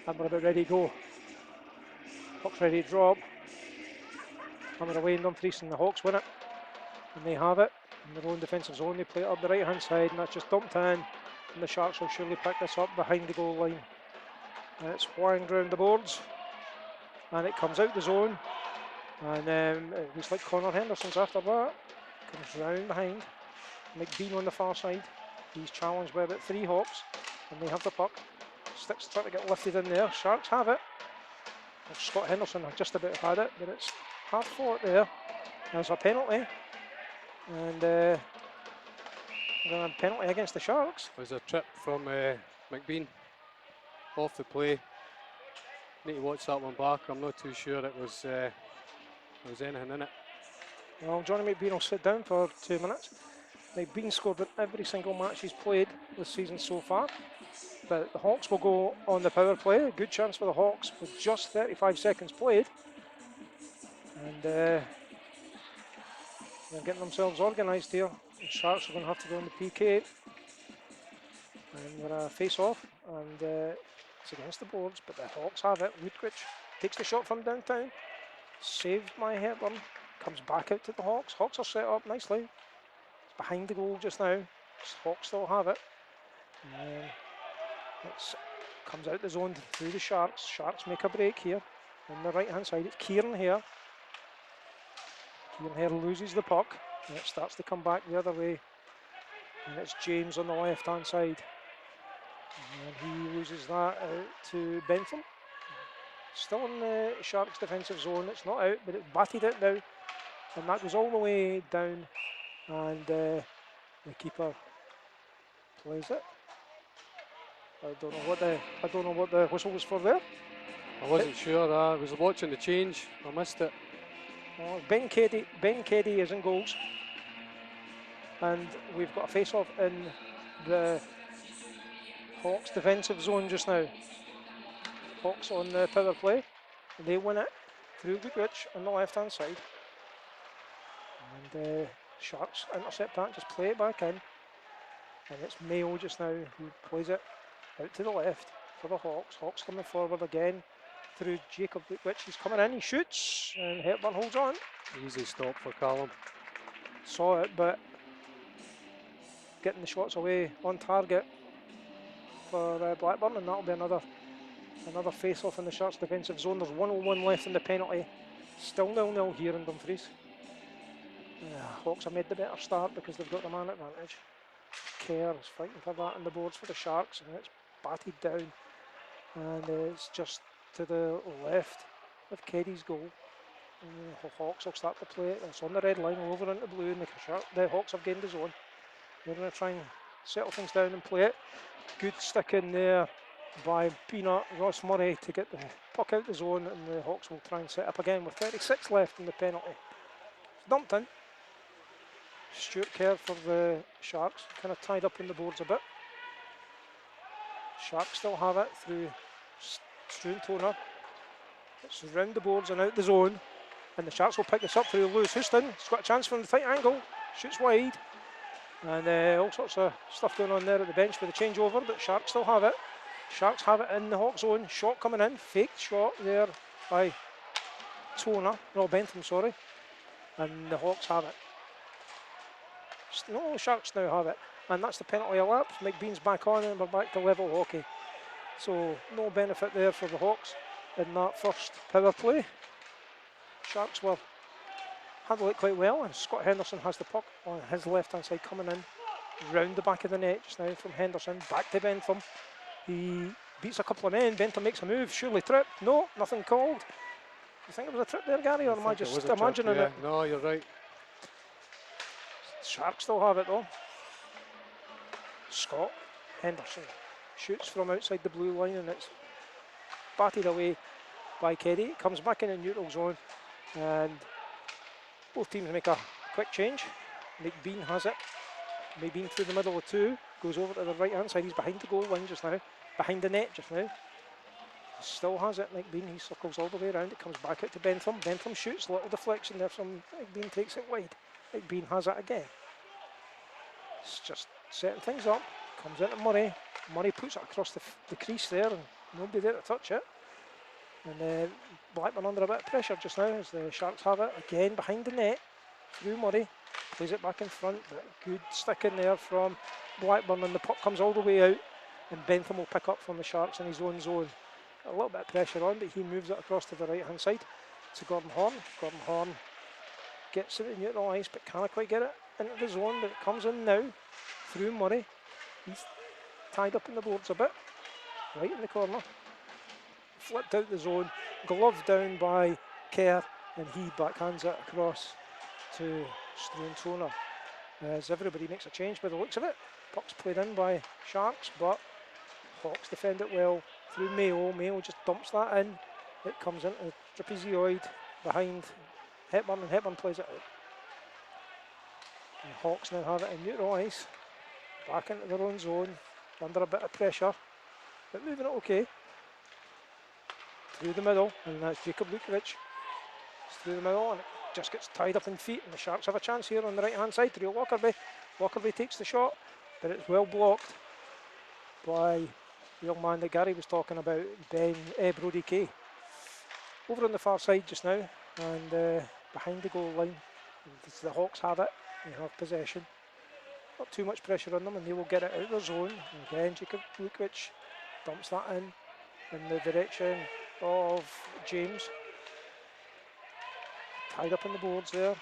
And we're about ready to go. Puck's ready to drop. Hammer away in Dumfries and the Hawks win it. And they have it in their own defensive zone. They play it up the right hand side and that's just dumped in. And the Sharks will surely pick this up behind the goal line. And it's flying round the boards. And it comes out the zone. And it looks like Connor Henderson's after that. Comes round behind. McBean on the far side. He's challenged by about 3 Hawks. And they have the puck. Sticks trying to get lifted in there. Sharks have it. Well, Scott Henderson just about had it, but it's hard fought there. There's a penalty. And a penalty against the Sharks. There's a trip from McBean off the play. Need to watch that one back. I'm not too sure there was anything in it. Well, Johnny McBean will sit down for 2 minutes. McBean scored in every single match he's played this season so far. But the Hawks will go on the power play. A good chance for the Hawks with just 35 seconds played. And they're getting themselves organised here. The Sharks are going to have to go on the PK. And we're a face-off. And it's against the boards, but the Hawks have it. Woodquich takes the shot from downtown. Saved by Hepburn. Comes back out to the Hawks. Hawks are set up nicely. It's behind the goal just now. Hawks still have it. It comes out the zone through the Sharks. Sharks make a break here on the right hand side. It's Kieran here. Kieran here loses the puck. And it starts to come back the other way. And it's James on the left hand side. And he loses that out to Bentham. Still in the Sharks defensive zone. It's not out, but it batted it now. And that goes all the way down. And the keeper plays it. I don't know what the whistle was for there. I wasn't sure. I was watching the change. I missed it. Well, Ben Keddy is in goals, and we've got a face-off in the Hawks defensive zone just now. Hawks on the power play. They win it through Goodrich on the left-hand side, and Sharks intercept that, just play it back in, and it's Mayo just now who plays it out to the left for the Hawks. Hawks coming forward again through Jacob Which he's coming in, he shoots, and Hepburn holds on. Easy stop for Callum. Saw it, but getting the shots away on target for Blackburn, and that'll be another face-off in the Sharks defensive zone. There's 1:01 left in the penalty. Still 0-0 here in Dumfries. Hawks have made the better start because they've got the man advantage. Kerr is fighting for that on the boards for the Sharks, and it's batted down, and it's just to the left of Keddy's goal. And the Hawks will start to play it. It's on the red line over into blue, and the Hawks have gained the zone. They're going to try and settle things down and play it. Good stick in there by Peanut Ross Murray to get the puck out the zone, and the Hawks will try and set up again with 36 left in the penalty. It's dumped in. Stuart Kerr for the Sharks, kind of tied up in the boards a bit. Sharks still have it through Struan Toner. It's round the boards and out the zone, and the Sharks will pick this up through Lewis Houston. He's got a chance from the tight angle, shoots wide, and all sorts of stuff going on there at the bench with the changeover, but Sharks still have it. Sharks have it in the Hawk zone. Shot coming in, faked shot there by Bentham, sorry, and the Hawks have it. No, Sharks now have it, and that's the penalty elapsed. McBean's back on, and we're back to level hockey. So no benefit there for the Hawks in that first power play. Sharks will handle it quite well, and Scott Henderson has the puck on his left-hand side coming in, round the back of the net just now from Henderson, back to Bentham. He beats a couple of men, Bentham makes a move, surely trip. No, nothing called. You think it was a trip there, Gary, or am I just imagining it? No, you're right. Sharks still have it though. Scott Henderson shoots from outside the blue line, and it's batted away by Keddy. It comes back in the neutral zone, and both teams make a quick change. McBean has it. McBean through the middle of two, goes over to the right hand side. He's behind the goal line just now, behind the net just now. Still has it, McBean. He circles all the way around. It comes back out to Bentham. Bentham shoots, little deflection there from McBean, takes it wide. McBean has it again. It's just setting things up. Comes into Murray. Murray puts it across the crease there, and Nobody there to touch it. And Blackburn under a bit of pressure just now as the Sharks have it again behind the net. Through Murray, plays it back in front, but good stick in there from Blackburn, and the puck comes all the way out, and Bentham will pick up from the Sharks in his own zone. A little bit of pressure on, but he moves it across to the right hand side to Gordon Horn. Gordon Horn gets it in neutral ice, but can't quite get it into the zone, but it comes in now through Murray. He's tied up in the boards a bit, right in the corner. Flipped out the zone, gloved down by Kerr, and he backhands it across to Struan Toner. As everybody makes a change by the looks of it. Puck's played in by Sharks, but Hawks defend it well through Mayo. Mayo just dumps that in. It comes into trapezoid behind Hepburn, and Hepburn plays it out. And Hawks now have it in neutral ice, back into their own zone, under a bit of pressure, but moving it okay. Through the middle, and that's Jacob Lukovic. It's through the middle, and it just gets tied up in feet, and the Sharks have a chance here on the right hand side. Through Lockerbie. Lockerbie takes the shot, but it's well blocked by the young man that Gary was talking about, Brody Kay. Over on the far side just now, and behind the goal line. The Hawks have it, they have possession. Not too much pressure on them, and they will get it out of their zone. And again, Jacob Lukovic dumps that in the direction of James. Tied up in the boards there.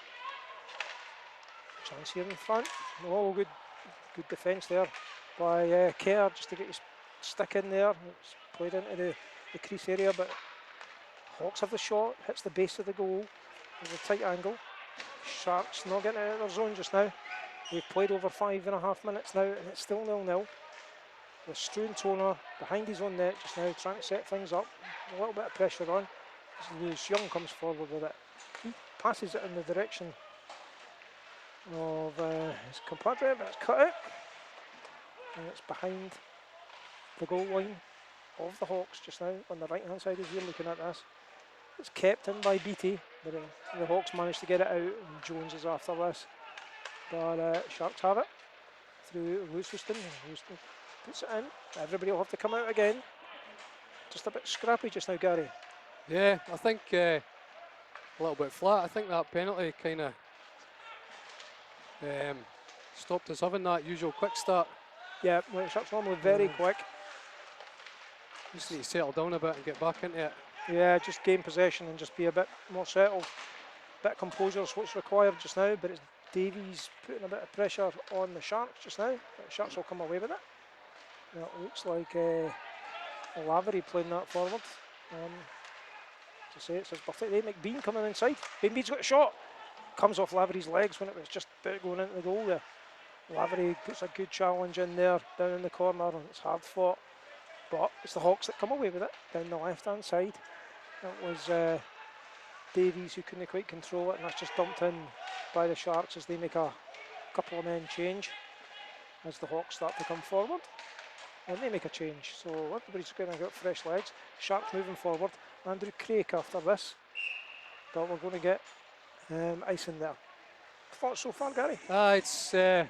Chance here in front. Oh, good defence there by Kerr just to get his stick in there. It's played into the crease area, but Hawks have the shot, hits the base of the goal. There's a tight angle. Sharks not getting out of their zone just now. They've played over 5.5 minutes now, and it's still 0-0. With Struan Toner behind his own net just now, trying to set things up. A little bit of pressure on. Lewis Young comes forward with it. He passes it in the direction of his compadre, but it's cut out. And it's behind the goal line of the Hawks just now, on the right hand side as you're looking at this. It's kept in by Beattie, but the Hawks managed to get it out, and Jones is after this. But Sharks have it through Houston. Houston puts it in. Everybody will have to come out again. Just a bit scrappy just now, Gary. Yeah, I think a little bit flat. I think that penalty kind of stopped us having that usual quick start. Yeah, well, Sharks normally very quick. Just need to settle down a bit and get back into it. Yeah, just gain possession and just be a bit more settled. Bit of composure is what's required just now, but it's Davies putting a bit of pressure on the Sharks just now. The Sharks will come away with it. Now it looks like Lavery playing that forward. To say it's his birthday. McBean coming inside. McBean's got a shot. Comes off Lavery's legs when it was just about going into the goal there. Lavery puts a good challenge in there, down in the corner, and it's hard fought. But it's the Hawks that come away with it, down the left-hand side. It was Davies who couldn't quite control it, and that's just dumped in by the Sharks as they make a couple of men change as the Hawks start to come forward. And they make a change, so everybody's going to get fresh legs. Sharks moving forward. Andrew Craik after this, but we're going to get ice in there. Thoughts so far, Gary? It's a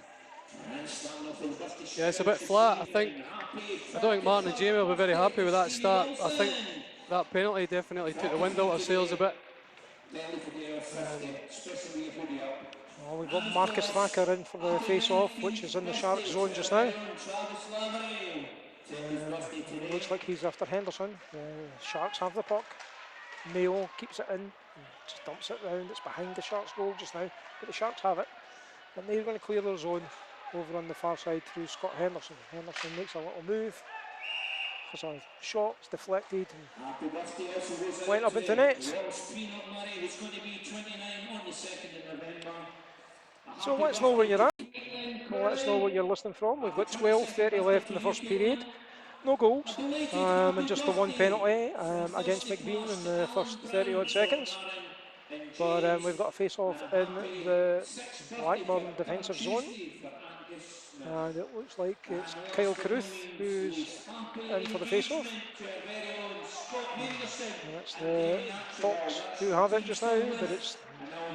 bit flat. I don't think Martin and Jamie will be very happy with that start. I think that penalty definitely took the wind out of our sails a bit. We've got Marcus Thacker in for the face-off, which is in the Sharks zone just now. Looks like he's after Henderson. Sharks have the puck. Mayo keeps it in, just dumps it round. It's behind the Sharks goal just now, but the Sharks have it. And they're going to clear their zone over on the far side through Scott Henderson. Henderson makes a little move. Has a shot, it's deflected, and went up into nets. So let us know where you're at. Let us know what you're listening from. We've got 12:30 left in the first period. No goals, and just the one penalty against McBean in the first 30 odd seconds. But we've got a face-off in the Blackburn defensive zone. And it looks like it's Kyle Carruth who's in for the face-off. And that's the Hawks who have it just now, but it's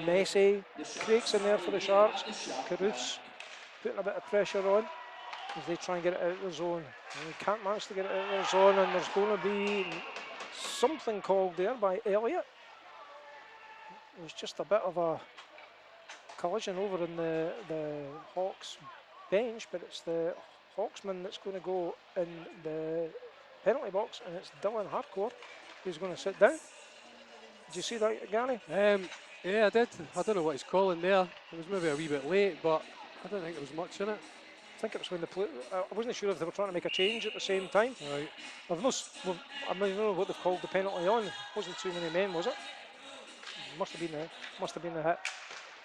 messy. Craig's in there for the Sharks. Carruth's putting a bit of pressure on. as they try and get it out of the zone. And they can't manage to get it out of their zone, and there's going to be something called there by Elliott. It was just a bit of a collision over in the Hawks bench, but it's the Hawksman that's going to go in the penalty box, and it's Dylan Harcourt who's going to sit down. Did you see that, Gary? Yeah, I did. I don't know what he's calling there. It was maybe a wee bit late, but I don't think there was much in it. I think it was when I wasn't sure if they were trying to make a change at the same time. Right. I don't know what they've called the penalty on. It wasn't too many men, was it? Must have been the hit.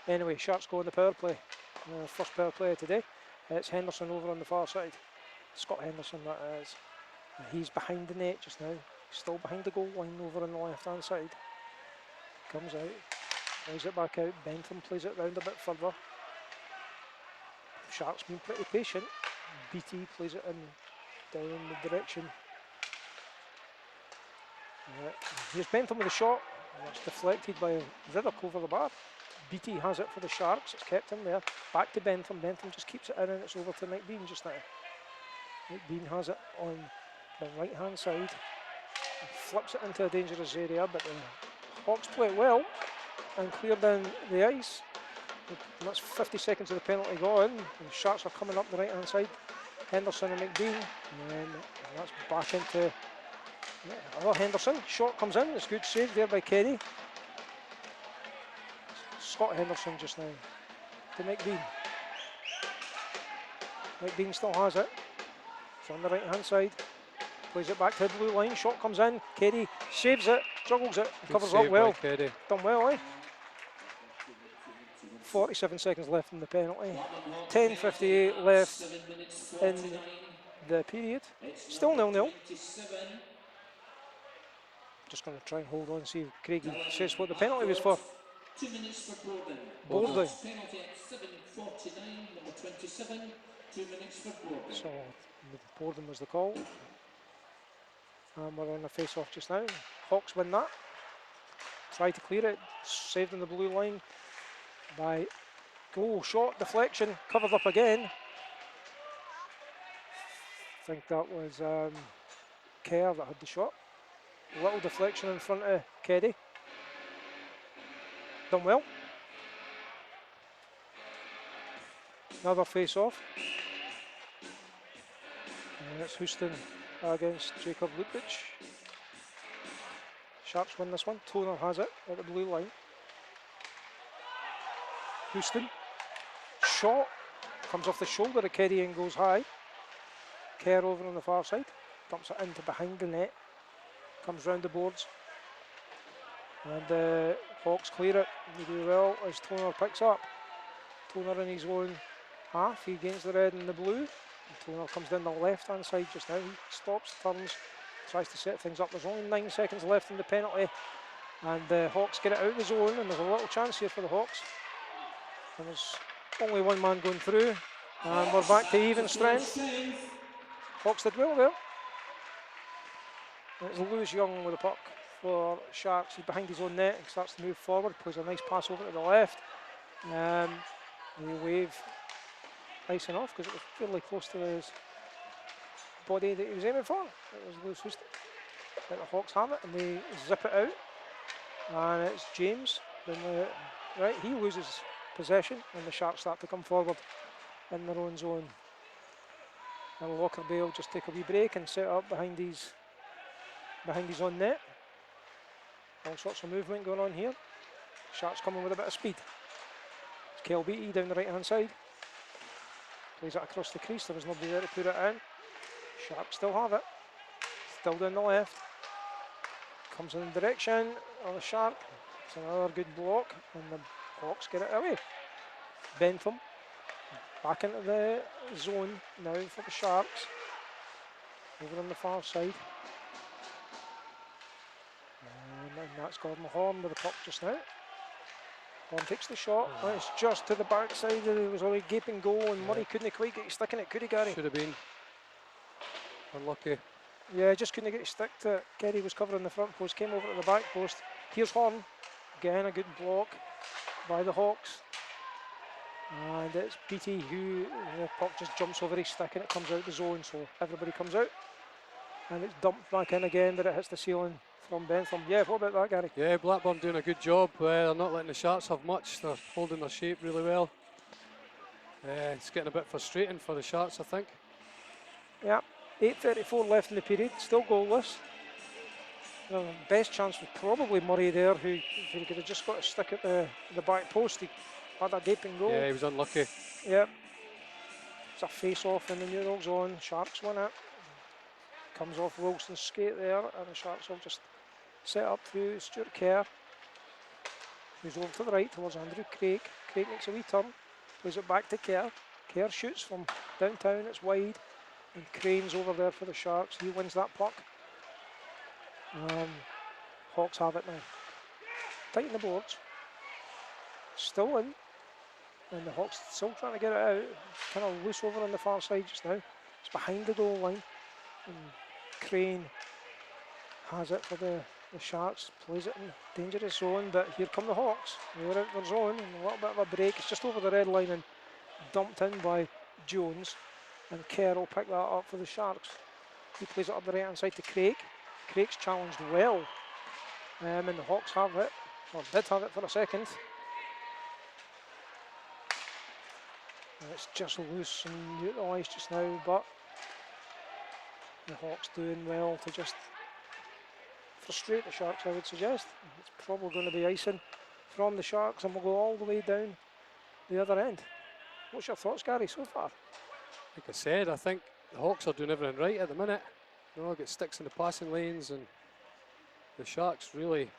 Anyway, Sharks go on the power play. First power play of today. It's Henderson over on the far side. Scott Henderson, that is. He's behind the net just now. Still behind the goal line over on the left-hand side. Comes out, plays it back out. Bentham plays it round a bit further. Sharks been pretty patient. BT plays it in down in the direction. Here's Bentham with a shot. That's deflected by Riddock over the bar. BT has it for the Sharks. It's kept in there. Back to Bentham. Bentham just keeps it in, and it's over to McBean just now. McBean has it on the right-hand side. Flips it into a dangerous area, but the Hawks play it well and clear down the ice. And that's 50 seconds of the penalty gone. And the Sharks are coming up the right-hand side. Henderson and McBean. And that's back into other Henderson. Shot comes in. It's good save there by Kerry. Scott Henderson just now to McBean. McBean still has it. It's on the right-hand side. Plays it back to the blue line. Shot comes in. Kerry saves it, juggles it, covers up well. Done well, eh? 47 seconds left in the penalty. 10:58 left in the period. Still 0-0. Just going to try and hold on, see if Craigie says what the penalty was for. 2 minutes for Borden. Borden. Penalty at 7:49, number 27. 2 minutes for Borden. So Borden was the call. And we're on a face-off just now. Hawks win that. Try to clear it. Saved in the blue line by goal shot deflection. Covered up again. I think that was Kerr that had the shot. A little deflection in front of Keddy. Done well. Another face-off. And it's Houston against Jacob Lutwich. Sharks win this one. Toner has it at the blue line. Houston. Shot. Comes off the shoulder of Keddy and goes high. Kerr over on the far side. Dumps it into behind the net. Comes round the boards. And the Hawks clear it. They do well as Toner picks up. Toner in his own half. He gains the red and the blue. Toner comes down the left-hand side just now. He stops, turns, tries to set things up. There's only 9 seconds left in the penalty. And the Hawks get it out of the zone, and there's a little chance here for the Hawks. And there's only one man going through. And we're back to even strength. Hawks did well there. And it's Lewis Young with the puck for Sharks. He's behind his own net and starts to move forward. Plays a nice pass over to the left. They wave icing off because it was fairly close to his body that he was aiming for. It was Lewis Houston. But the Hawks have it and they zip it out. And it's James. Right, he loses possession and the Sharks start to come forward in their own zone. And Walker Bay will just take a wee break and set up behind his own net. All sorts of movement going on here. Sharks coming with a bit of speed. It's Kel Beattie down the right hand side. Plays it across the crease, there was nobody there to put it in. Sharks still have it. Still down the left. Comes in the direction of the Shark. It's another good block and the Hawks get it away. Bentham back into the zone now for the Sharks. Over on the far side. And that's Gordon Horn with the puck just now. Horn takes the shot. It's just to the backside. There was only a gaping goal and Murray couldn't quite get his stick in it, could he, Gary? Should have been. Unlucky. Yeah, just couldn't get his stick to it. Kerry was covering the front post, came over to the back post. Here's Horn. Again, a good block by the Hawks. And it's Beattie who, the puck just jumps over his stick and it comes out the zone, so everybody comes out. And it's dumped back in again, but it hits the ceiling from Bentham. Yeah, what about that, Gary? Yeah, Blackburn doing a good job. They're not letting the Sharks have much. They're holding their shape really well. It's getting a bit frustrating for the Sharks, I think. Yeah, 8:34 left in the period, still goalless. The best chance was probably Murray there, who, if he could have just got a stick at the back post, he had a gaping goal. Yeah, he was unlucky. Yep. It's a face-off in the neutral zone. Sharks win it. Comes off Wilson's skate there, and the Sharks will just set up through Stuart Kerr, who's over to the right towards Andrew Craig. Craig makes a wee turn, plays it back to Kerr. Kerr shoots from downtown, it's wide, and Crane's over there for the Sharks. He wins that puck. Hawks have it now. Tighten the boards. Still in. And the Hawks still trying to get it out. Kind of loose over on the far side just now. It's behind the goal line. And Crane has it for the Sharks. Plays it in dangerous zone. But here come the Hawks. They're out their zone. And a little bit of a break. It's just over the red line and dumped in by Jones. And Kerr will pick that up for the Sharks. He plays it up the right hand side to Craig. Craig's challenged well. And the Hawks have it. Or did have it for a second. And it's just loose and utilised just now, but the Hawks doing well to just frustrate the Sharks, I would suggest. It's probably going to be icing from the Sharks and we'll go all the way down the other end. What's your thoughts, Gary, so far? Like I said, I think the Hawks are doing everything right at the minute. They've got sticks in the passing lanes, and the Sharks really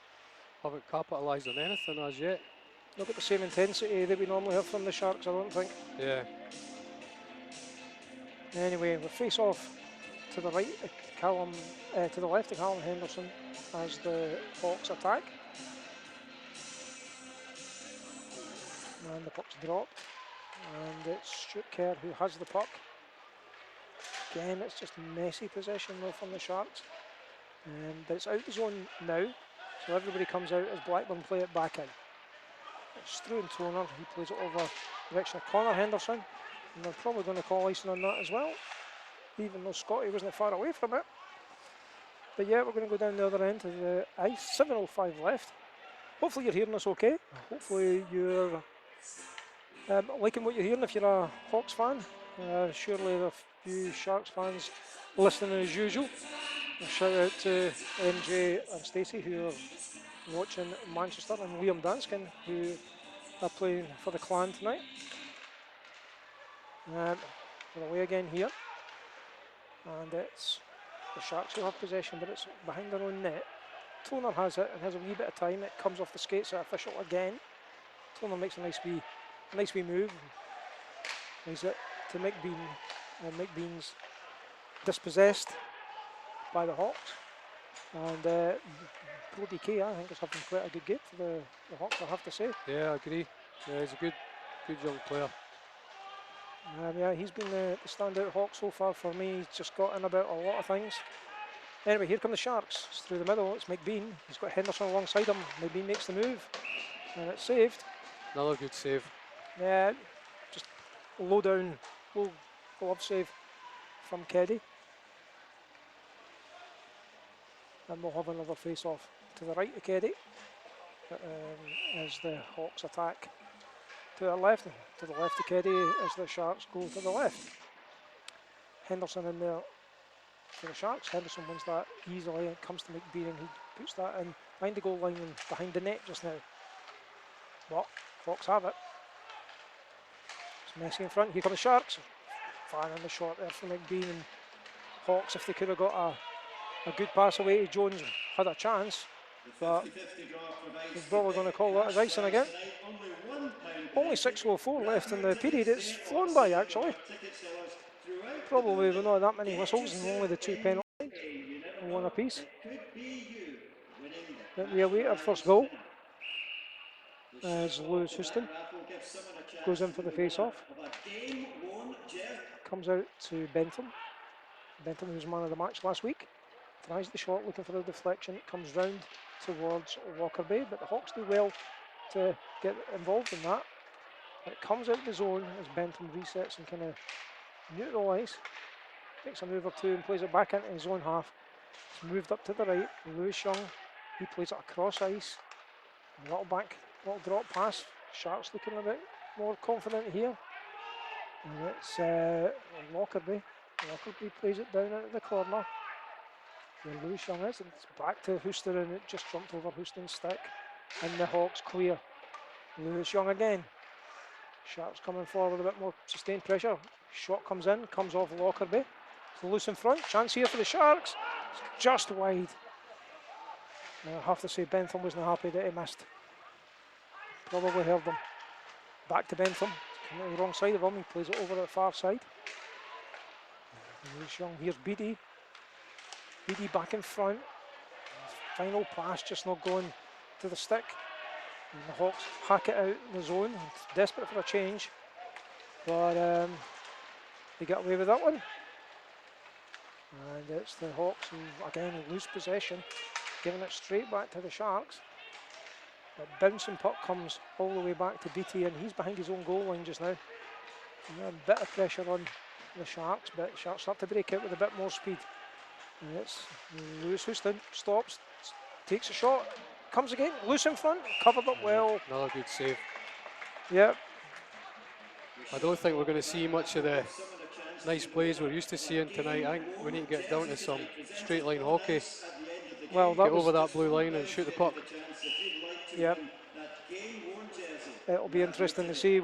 haven't capitalised on anything as yet. Not got the same intensity that we normally have from the Sharks, I don't think. Yeah. Anyway, we face off to the right, to the left of Callum Henderson as the Hawks attack. And the puck's dropped. And it's Stuart Kerr who has the puck. Again, it's just messy possession though from the Sharks. But it's out the zone now, so everybody comes out as Blackburn play it back in. It's through and Toner, he plays it over the direction of Connor Henderson, and they're probably going to call icing on that as well, even though Scotty wasn't far away from it. But yeah, we're going to go down the other end of the ice, 7:05 left. Hopefully you're hearing us okay. Hopefully you're liking what you're hearing if you're a Hawks fan. Surely there are a few Sharks fans listening as usual. A shout out to MJ and Stacey who are watching Manchester, and Liam Danskin who are playing for the Clan tonight. We're away again here, and it's the Sharks who have possession, but it's behind their own net. Toner has it and has a wee bit of time. It comes off the skates at official again. Toner makes a nice wee move. Plays it to McBean, and McBean's dispossessed by the Hawks. And Brody Kay, I think, is having quite a good game for the Hawks, I have to say. Yeah, I agree. Yeah, he's a good young player. Yeah, he's been the standout Hawk so far for me. He's just got in about a lot of things. Anyway, here come the Sharks. It's through the middle. It's McBean. He's got Henderson alongside him. McBean makes the move, and it's saved. Another good save. Yeah, just low glove save from Keddy. And we'll have another face-off to the right of Keddy as the Hawks attack to the left of Keddy as the Sharks go to the left. Henderson in there for the Sharks. Henderson wins that easily. It comes to McBean and he puts that in behind the goal line and behind the net just now. But Hawks have it. It's messy in front. Here come the Sharks. Firing the shot there from McBean, and Hawks, if they could have got a good pass away to Jones, had a chance, but he's probably going to call that as icing again. Only 6:04 left in the period. It's flown by actually. Probably with not that many whistles and only the 2 penalties, one apiece. But we await our first goal as Lewis Houston goes in for the face-off. Comes out to Bentham. Bentham was man of the match last week. Tries the shot, looking for a deflection. It comes round towards Walker Bay, but the Hawks do well to get involved in that. It comes out of the zone as Bentham resets and kind of neutralise. Makes a move or two and plays it back into his own half. It's moved up to the right. Lewis Young, he plays it across ice. A little drop pass. Sharks looking a bit more confident here. And it's Lockerbie. Lockerbie plays it down into the corner. Where Lewis Young is, and it's back to Houston, and it just jumped over Houston's stick. And the Hawks clear. Lewis Young again. Sharks coming forward with a bit more sustained pressure. Shot comes in, comes off Lockerbie. It's loose in front. Chance here for the Sharks. It's just wide. I have to say Bentham wasn't happy that he missed. Probably held him. Back to Bentham. On the wrong side of him. He plays it over the far side. Lewis Young. Here's Beattie. Beattie back in front. Final pass just not going to the stick. And the Hawks hack it out in the zone. It's desperate for a change. But they get away with that one. And it's the Hawks who again lose possession, giving it straight back to the Sharks. The bouncing puck comes all the way back to Beattie, and he's behind his own goal line just now. And a bit of pressure on the Sharks, but the Sharks start to break out with a bit more speed. And it's Lewis Houston, stops, takes a shot, comes again, loose in front, covered up well. Another good save. Yep. I don't think we're going to see much of the nice plays we're used to seeing tonight. I think we need to get down to some straight line hockey. Well, Get over that blue line and shoot the puck. Yep. It'll be interesting to see.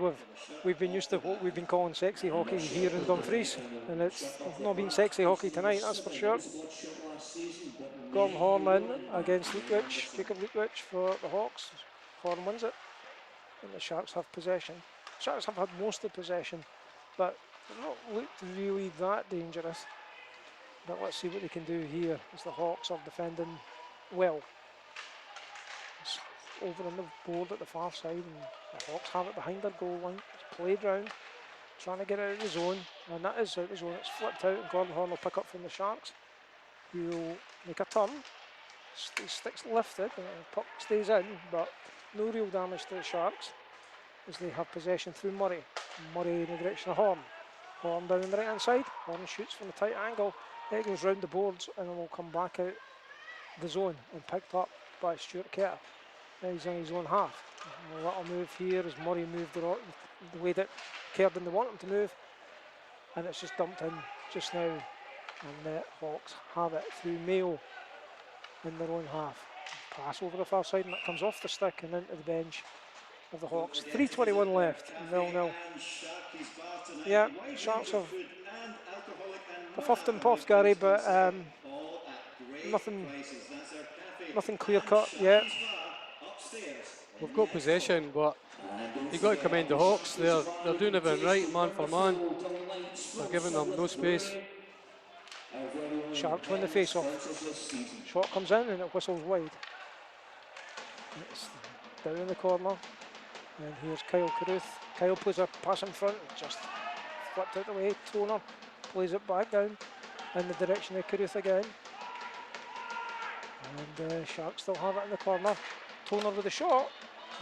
We've been used to what we've been calling sexy hockey here in Dumfries, and it's not been sexy hockey tonight, that's for sure. Gordon Horn in against Lutwich, Jacob Lutwich for the Hawks. Horn wins it, and the Sharks have possession. Sharks have had most of the possession, but they've not looked really that dangerous. But let's see what they can do here as the Hawks are defending well. It's over on the board at the far side, and the Hawks have it behind their goal line. It's played round, trying to get out of the zone, and that is out of the zone. It's flipped out, and Gordon Horn will pick up from the Sharks. He'll make a turn, his stick's lifted, and the puck stays in, but no real damage to the Sharks as they have possession through Murray. Murray in the direction of Horn. Horn down on the right hand side. Horn shoots from a tight angle. It goes round the boards and it will come back out the zone and picked up by Stuart Kerr. Now he's on his own half. A little move here as Murray moved the way that Kerr didn't want him to move, and it's just dumped in just now, and the Hawks have it through Mayo in their own half. Pass over the far side, and that comes off the stick and into the bench of the Hawks. 3:21 left, 0-0. Yeah, Sharks have puffed and puffed, Gary, but nothing clear cut yet. We've got possession, but you've got to commend the Hawks. They're doing everything right, man for man. They're giving them no space. Sharks win the face-off. Shot comes in and it whistles wide. It's down in the corner. And here's Kyle Carruth. Kyle plays a pass in front, just flipped out the way. Toner plays it back down in the direction of Carruth again. And Sharks still have it in the corner. Toner with a shot,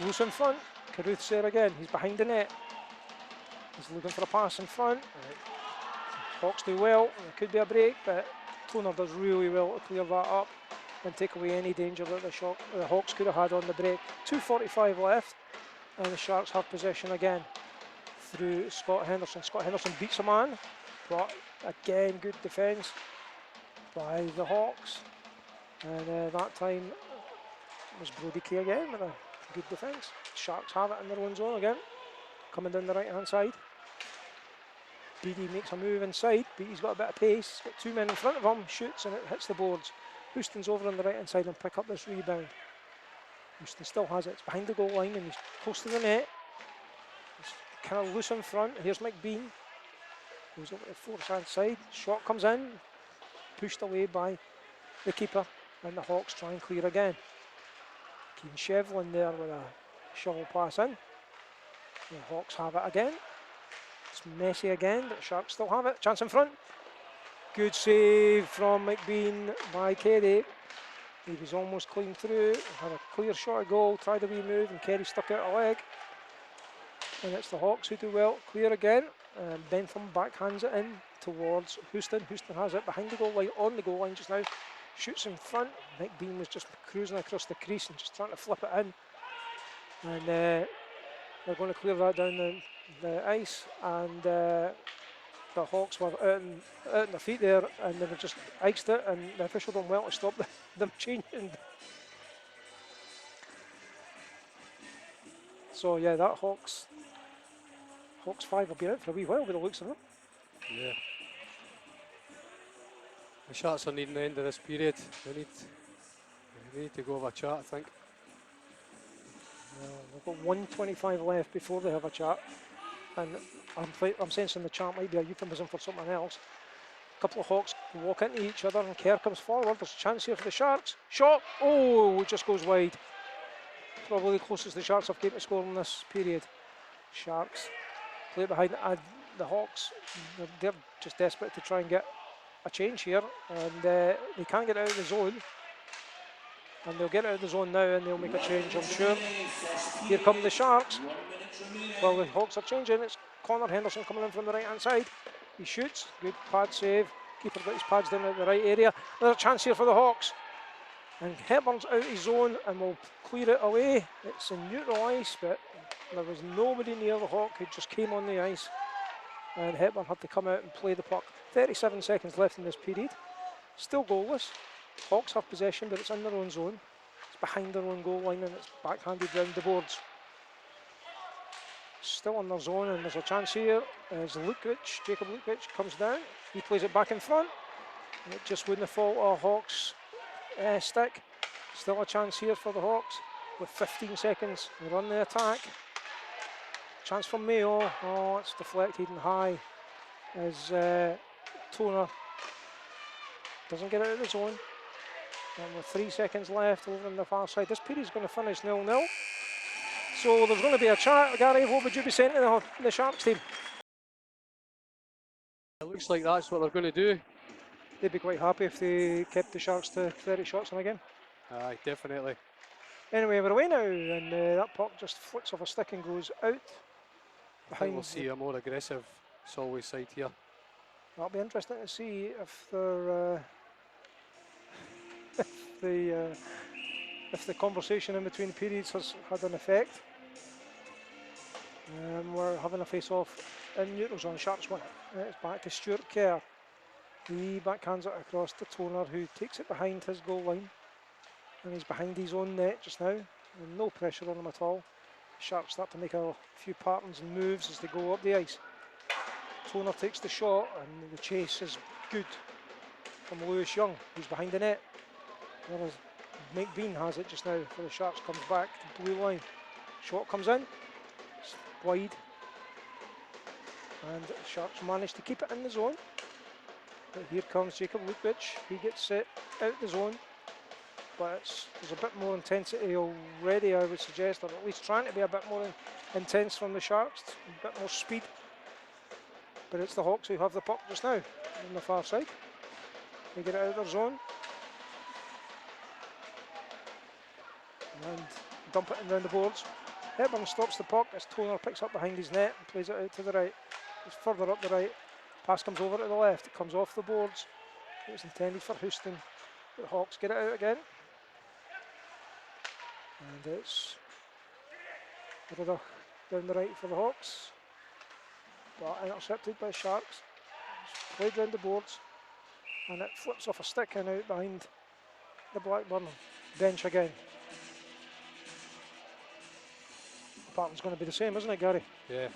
loose in front. Carruth's there again, he's behind the net. He's looking for a pass in front. Hawks do well, there could be a break, but Toner does really well to clear that up and take away any danger that the Hawks could have had on the break. 2:45 left, and the Sharks have possession again through Scott Henderson. Scott Henderson beats a man, but again, good defence by the Hawks. And that time it was Brody Kay again with a good defence. Sharks have it in their own zone again, coming down the right hand side. Beattie makes a move inside. Beattie's got a bit of pace, he's got two men in front of him, shoots and it hits the boards. Houston's over on the right hand side and pick up this rebound. Houston still has it, it's behind the goal line and he's close to the net. He's kind of loose in front. Here's McBean, goes over to the forehand side, shot comes in, pushed away by the keeper, and the Hawks try and clear again. Keen Shevlin there with a shovel pass in. The Hawks have it again. It's messy again, but the Sharks still have it. Chance in front. Good save from McBean by Kerry. He was almost clean through. Had a clear shot of goal, tried a wee move, and Kerry stuck out a leg. And it's the Hawks who do well. Clear again. Bentham backhands it in towards Houston. Houston has it behind the goal line, on the goal line just now. Shoots in front. Nick Bean was just cruising across the crease and just trying to flip it in. And they're going to clear that down the ice. And the Hawks were out on their feet there, and they were just iced it, and the official done well to stop them changing. So yeah, that Hawks 5 will be out for a wee while by the looks of it. Yeah. The Sharks are needing the end of this period. They need to go have a chat, I think. They've got 1:25 left before they have a chat, and I'm sensing the chat might be a euphemism for something else. A couple of Hawks walk into each other, and Kerr comes forward. There's a chance here for the Sharks. Shot! Oh, it just goes wide. Probably the closest the Sharks have came to score in this period. Sharks play it behind the Hawks. They're just desperate to try and get a change here, and they can't get out of the zone. And they'll get out of the zone now, and they'll make a change, I'm sure. Here come the Sharks. Well, the Hawks are changing. It's Connor Henderson coming in from the right-hand side. He shoots. Good pad save. Keeper got his pads down at the right area. There's a chance here for the Hawks. And Hepburn's out of his zone and will clear it away. It's in neutral ice, but there was nobody near the Hawk who just came on the ice. And Hepburn had to come out and play the puck. 37 seconds left in this period. Still goalless. Hawks have possession, but it's in their own zone. It's behind their own goal line, and it's backhanded round the boards. Still in their zone, and there's a chance here as Jacob Lukvich comes down. He plays it back in front. And it just wouldn't fall a Hawks stick. Still a chance here for the Hawks with 15 seconds. They run the attack. Chance from Mayo. Oh, it's deflected and high as Toner doesn't get out of the zone. And with 3 seconds left over on the far side, this period is going to finish 0-0. So there's going to be a chat. Gary, what would you be saying to the Sharks team? It looks like that's what they're going to do. They'd be quite happy if they kept the Sharks to 30 shots in a game. Aye, definitely. Anyway, we're away now, and that puck just flicks off a stick and goes out. I think we'll see a more aggressive Solway side here. That'll be interesting to see if they're if the conversation in between periods has had an effect. We're having a face-off in neutral zone. Sharks win it. It's back to Stuart Kerr. He backhands it across to Toner, who takes it behind his goal line, and he's behind his own net just now, and no pressure on him at all. Sharks start to make a few patterns and moves as they go up the ice. Toner takes the shot, and the chase is good from Lewis Young, who's behind the net. Whereas Mike Bean has it just now for the Sharks, comes back to the blue line. Shot comes in, it's wide, and the Sharks manage to keep it in the zone. But here comes Jacob Lukvich. He gets it out the zone, but there's a bit more intensity already, I would suggest, or at least trying to be a bit more intense from the Sharks, a bit more speed. But it's the Hawks who have the puck just now on the far side. They get it out of their zone and dump it in around the boards. Hepburn stops the puck as Toner picks up behind his net and plays it out to the right. It's further up the right. Pass comes over to the left. It comes off the boards. It was intended for Houston. The Hawks get it out again. And it's Ruddock down the right for the Hawks. But intercepted by Sharks. It's played round the boards. And it flips off a stick and out behind the Blackburn bench again. The pattern's going to be the same, isn't it, Gary? Yeah.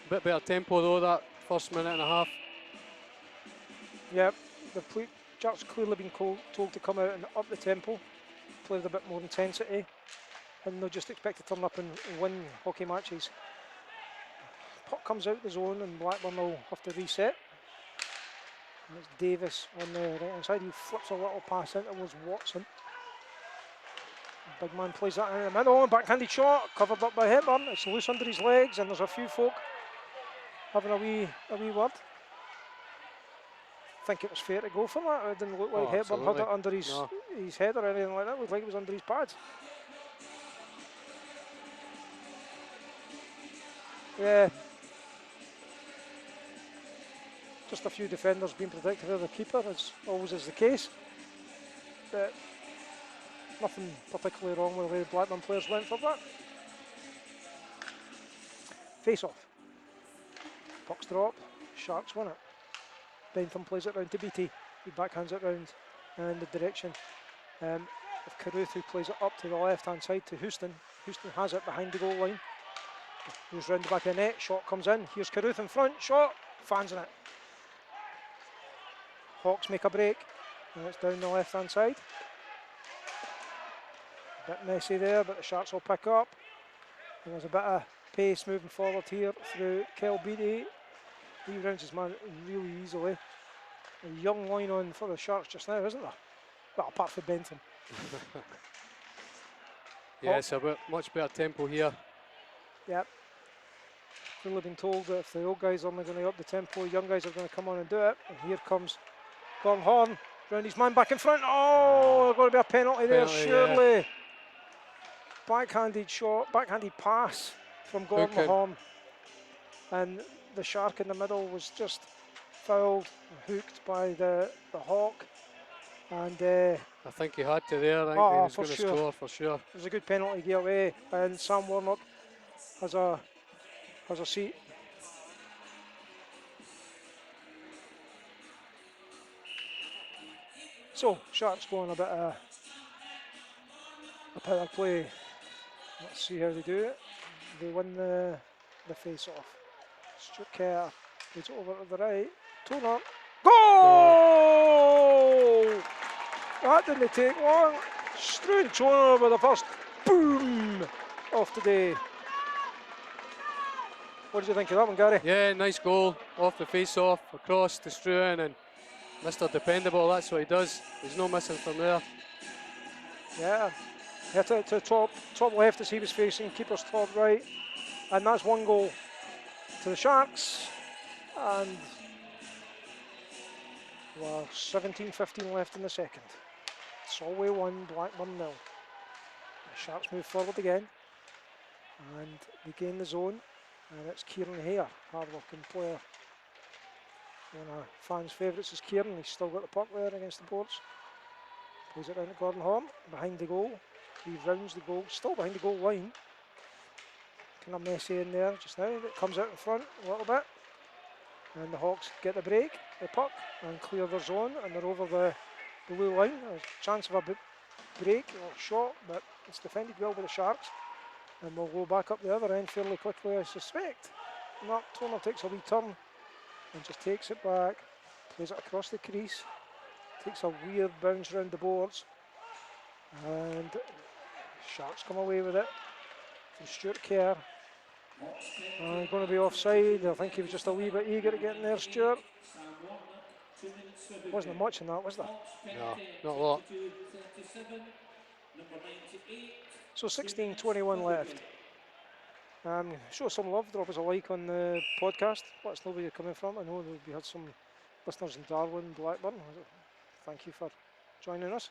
Bit better tempo though, that first minute and a half. Yep, the Sharks clearly been told to come out and up the tempo, play with a bit more intensity, and they'll just expect to turn up and win hockey matches. Puck comes out the zone and Blackburn will have to reset. And it's Davis on the right hand side. He flips a little pass in towards Watson. Big man plays that in the middle, backhanded shot, covered up by Hepburn. It's loose under his legs, and there's a few folk having a wee word. I think it was fair to go for that. It didn't look like Hepburn had it under his head or anything like that. It looked like it was under his pads. Yeah. Just a few defenders being protected of the keeper, as always is the case. But nothing particularly wrong with the way the Blackburn players went for that. Face off. Puck's drop. Sharks win it. Bentham plays it round to BT. He backhands it round in the direction of Carruth, who plays it up to the left hand side to Houston. Houston has it behind the goal line. Goes round the back of the net. Shot comes in. Here's Carruth in front. Shot. Fans in it. Hawks make a break. And it's down the left hand side. A bit messy there, but the Sharks will pick up. And there's a bit of pace moving forward here through Kel Beattie. He rounds his man really easily. A young line on for the Sharks just now, isn't there? Well, apart from Bentham. Yes, a bit much better tempo here. Yep. Really been told that if the old guys are only going to up the tempo, young guys are going to come on and do it. And here comes Gordon Horn, round his man back in front. Oh, there's going to be a penalty there, surely. Yeah. Backhanded shot, backhanded pass from Gordon Horn. And the Shark in the middle was just fouled, hooked by the Hawk. And I think he had to there. I think he was going to score for sure. It was a good penalty give away, and Sam Warnock has a seat. So Sharks go on a bit of a power play. Let's see how they do it. They win the face off. Stuart Kerr puts it over to the right. Toner. Goal! That didn't take long. Struan Toner with the first boom off today. What did you think of that one, Gary? Yeah, nice goal off the face-off, across to Struan, and Mr. Dependable, that's what he does. There's no missing from there. Yeah, hit it to top left as he was facing, keeper's top right, and that's one goal to the Sharks. And well, 17-15 left in the second. Solway 1, Blackburn 0. The Sharks move forward again, and they gain the zone. And it's Kieran Hare, hard-working player. One of fans' favourites is Kieran. He's still got the puck there against the boards. Plays it down to Gordon Horn, behind the goal. He rounds the goal, still behind the goal line. Kind of messy in there just now. It comes out in front a little bit. And the Hawks get the break, the puck, and clear their zone. And they're over the blue line. There's a chance of a break or shot, but it's defended well by the Sharks. And we'll go back up the other end fairly quickly, I suspect. Mark Toner takes a wee turn and just takes it back, plays it across the crease, takes a weird bounce round the boards, and Sharks come away with it from Stuart Kerr. Going to be offside. I think he was just a wee bit eager to get in there, Stuart. Wasn't much in that, was there? No, not a lot. So 16:21 left. Show some love, drop us a like on the podcast. Let us know where you're coming from. I know we had some listeners in Darwin, Blackburn. Thank you for joining us.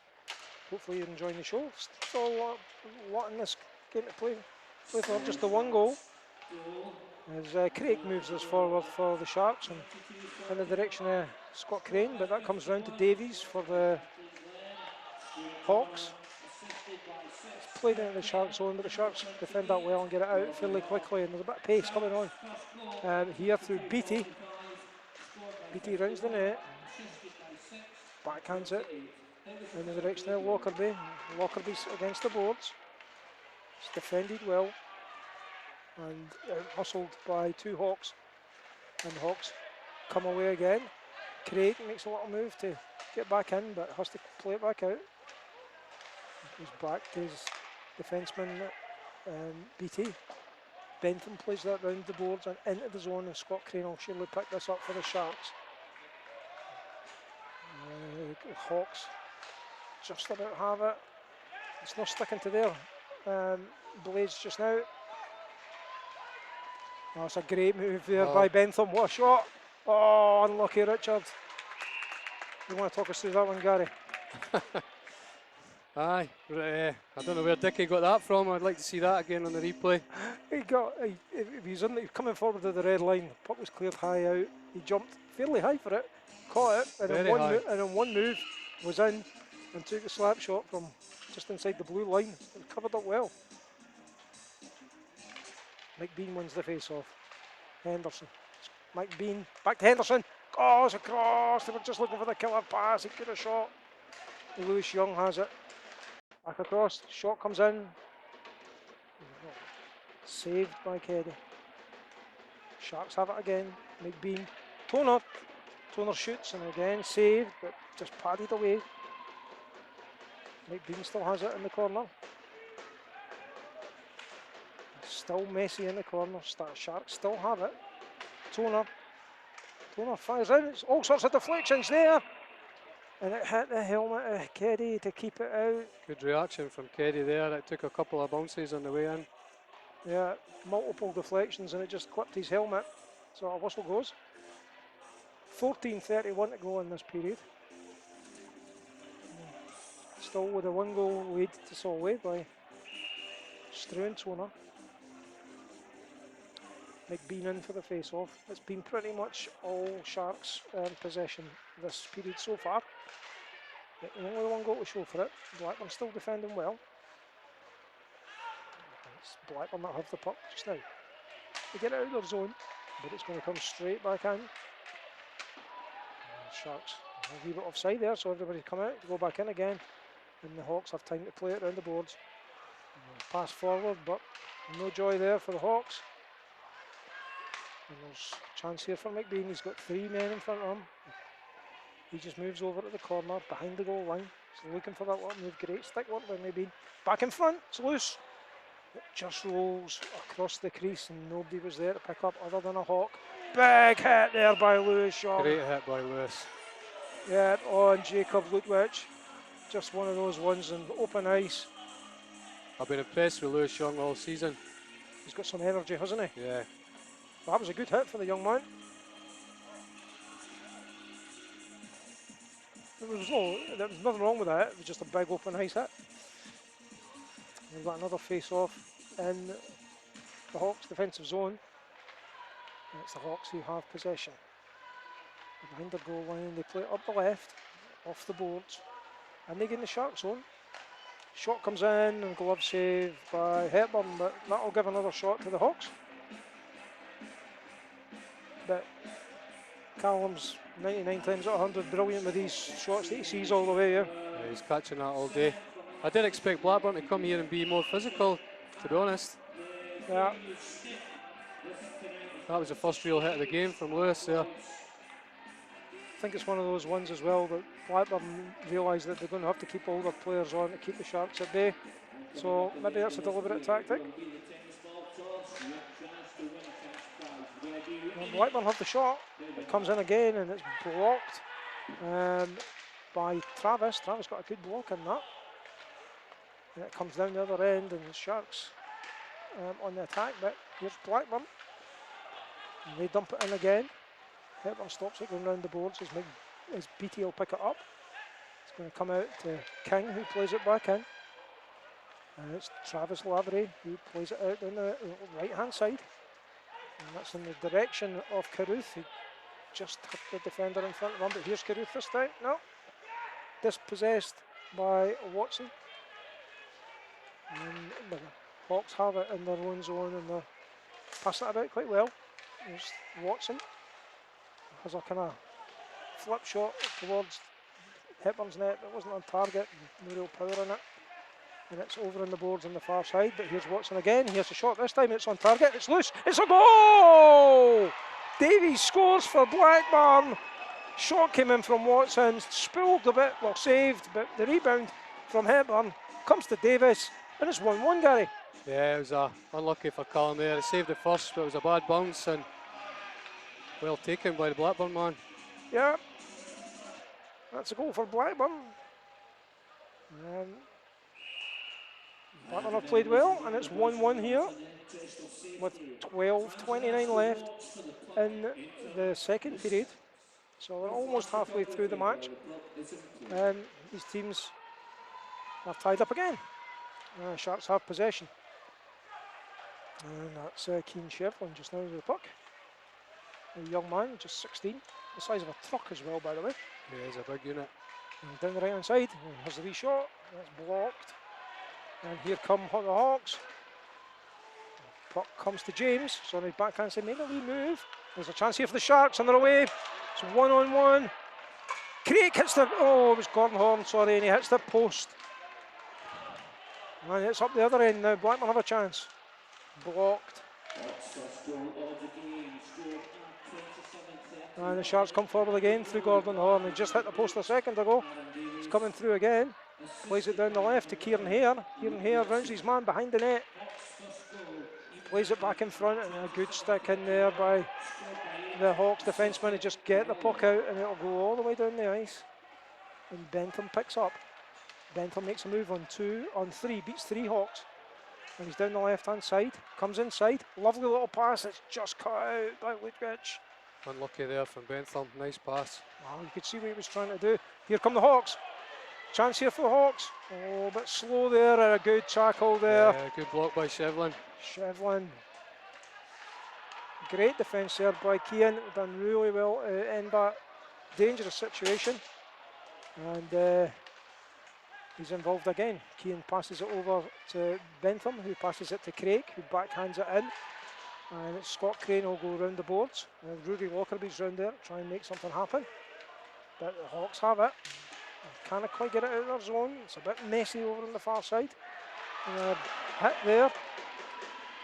Hopefully you're enjoying the show. Still a lot in this game to play for, just the one goal. As Craig moves us forward for the Sharks and in the direction of Scott Crane, but that comes round to Davies for the Hawks. It's played into the Sharks zone, but the Sharks defend that well and get it out fairly quickly, and there's a bit of pace coming on here through Beattie. Beattie rounds the net, backhands it in the direction of Lockerbie. Lockerbie's against the boards. It's defended well and hustled by two Hawks, and the Hawks come away again. Craig makes a little move to get back in, but has to play it back out. He's back to his defenceman, BT. Bentham plays that round the boards and into the zone, and Scott Crane will surely pick this up for the Sharks. Hawks just about have it. It's not sticking to their blades just now. Oh, it's a great move there by Bentham. What a shot! Oh, unlucky Richard. You want to talk us through that one, Gary? Aye, I don't know where Dickie got that from. I'd like to see that again on the replay. He was coming forward to the red line. The puck was cleared high out. He jumped fairly high for it, caught it, and Very high. in one move was in and took a slap shot from just inside the blue line. It covered up well. Mike Bean wins the face-off. Henderson. Mike Bean back to Henderson. Oh, it's across. They were just looking for the killer pass. He could have shot. Lewis Young has it. Back across. Shot comes in. Saved by Keddy. Sharks have it again. Mike Bean. Toner. Toner shoots and again saved, but just padded away. Mike Bean still has it in the corner. Still messy in the corner. Sharks still have it. Toner. Toner fires in. It's all sorts of deflections there. And it hit the helmet of Keddy to keep it out. Good reaction from Keddy there. It took a couple of bounces on the way in. Yeah, multiple deflections and it just clipped his helmet. So a whistle goes. 14:31 to go in this period. Still with a 1-goal lead to Solway by Struan Toner. Mike Bean in for the face-off. It's been pretty much all Sharks possession this period so far. But only one goal to show for it. Blackburn still defending well. It's Blackburn that have the puck just now. They get it out of their zone, but it's going to come straight back in. Sharks a wee bit offside there, so everybody come out to go back in again. And the Hawks have time to play it around the boards. Pass forward, but no joy there for the Hawks. And there's a chance here for McBean. He's got 3 men in front of him. He just moves over to the corner behind the goal line. He's looking for that little move. Great stick work by McBean. Back in front, it's loose. It just rolls across the crease and nobody was there to pick up other than a Hawk. Big hit there by Lewis Young. Great hit by Lewis. Yeah, on Jacob Lutwich. Just one of those ones in open ice. I've been impressed with Lewis Young all season. He's got some energy, hasn't he? Yeah. That was a good hit for the young man. There was nothing wrong with that. It was just a big open ice hit. We've got another face-off in the Hawks' defensive zone. And it's the Hawks who have possession. Behind their goal line, they play it up the left, off the boards, and they get in the Shark zone. Shot comes in and glove save by Hepburn, but that'll give another shot to the Hawks. But Callum's 99 times out of 100 brilliant with these shots that he sees all the way. Yeah, He's catching that all day. I did expect Blackburn to come here and be more physical, to be honest. yeah. That was the first real hit of the game from Lewis there. I think it's one of those ones as well that Blackburn realise that they're going to have to keep all their players on to keep the Sharks at bay. So maybe that's a deliberate tactic. And Blackburn have the shot. It comes in again and it's blocked by Travis. Travis got a good block in that. And it comes down the other end and the Sharks on the attack. But here's Blackburn. And they dump it in again. Hepburn stops it going round the boards as BT will pick it up. It's going to come out to King, who plays it back in. And it's Travis Lavery who plays it out on the right hand side. And that's in the direction of Carruth, who just hit the defender in front of him. But here's Carruth this time. No. Dispossessed by Watson. And the Hawks have it in their own zone and they're passing it about quite well. There's Watson. Has a kind of flip shot towards Hepburn's net that wasn't on target, no real power in it. And it's over on the boards on the far side, but here's Watson again. Here's the shot this time, it's on target, it's loose, it's a goal! Davies scores for Blackburn. Shot came in from Watson, spooled a bit, well saved, but the rebound from Hepburn comes to Davis, and it's 1-1, Gary. Yeah, it was unlucky for Callum there. He saved it first, but it was a bad bounce and well taken by the Blackburn man. Yeah, that's a goal for Blackburn. Blackburn have played well, and it's 1-1 here with 12:29 left in the second period. So we're almost halfway through the match. These teams They're tied up again. Sharks have possession. And that's Keane Shevlin just now with the puck. A young man, just 16. The size of a truck as well, by the way. Yeah, he's a big unit. And down the right hand side, here's the wee shot. That's blocked. And here come the Hawks. Puck comes to James. So on his backhand side, make a wee move. There's a chance here for the Sharks on their way. It's 1-on-1. Craig hits the, oh, it was Gordon Horn, sorry, and he hits the post. And it's up the other end now. Blackburn have a chance. Blocked. And the Sharks come forward again through Gordon Horn. He just hit the post a second ago. He's coming through again. Plays it down the left to Kieran Hare. Kieran Hare rounds his man behind the net. Plays it back in front, and a good stick in there by the Hawks defenseman to just get the puck out, and it'll go all the way down the ice. And Bentham picks up. Bentham makes a move on 3, beats 3 Hawks. And he's down the left hand side, comes inside. Lovely little pass, it's just cut out by Woodbridge. Unlucky there from Bentham, nice pass. Wow, you could see what he was trying to do. Here come the Hawks. Chance here for the Hawks. Oh, a bit slow there, and a good tackle there. Yeah, good block by Shevlin. Shevlin. Great defence there by Keane. Done really well in that dangerous situation. And he's involved again. Keane passes it over to Bentham, who passes it to Craig, who backhands it in. And it's Scott Crane will go round the boards. Rudy Lockerby's round there, try and make something happen. But the Hawks have it. Can't quite get it out of their zone. It's a bit messy over on the far side. And a hit there.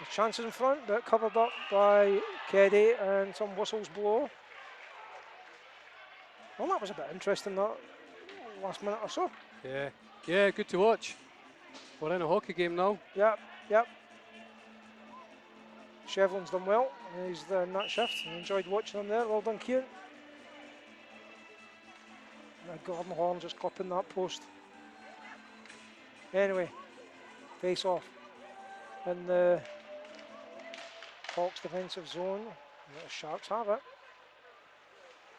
The chances in front, but covered up by Keddy, and some whistles blow. Well, that was a bit interesting, that last minute or so. Yeah, yeah, good to watch. We're in a hockey game now. Yep. Shevlin's done well. He's in that shift. I enjoyed watching him there. Well done, Keane. Gordon Horn just clipping that post. Anyway, face off in the Hawks defensive zone. The Sharks have it.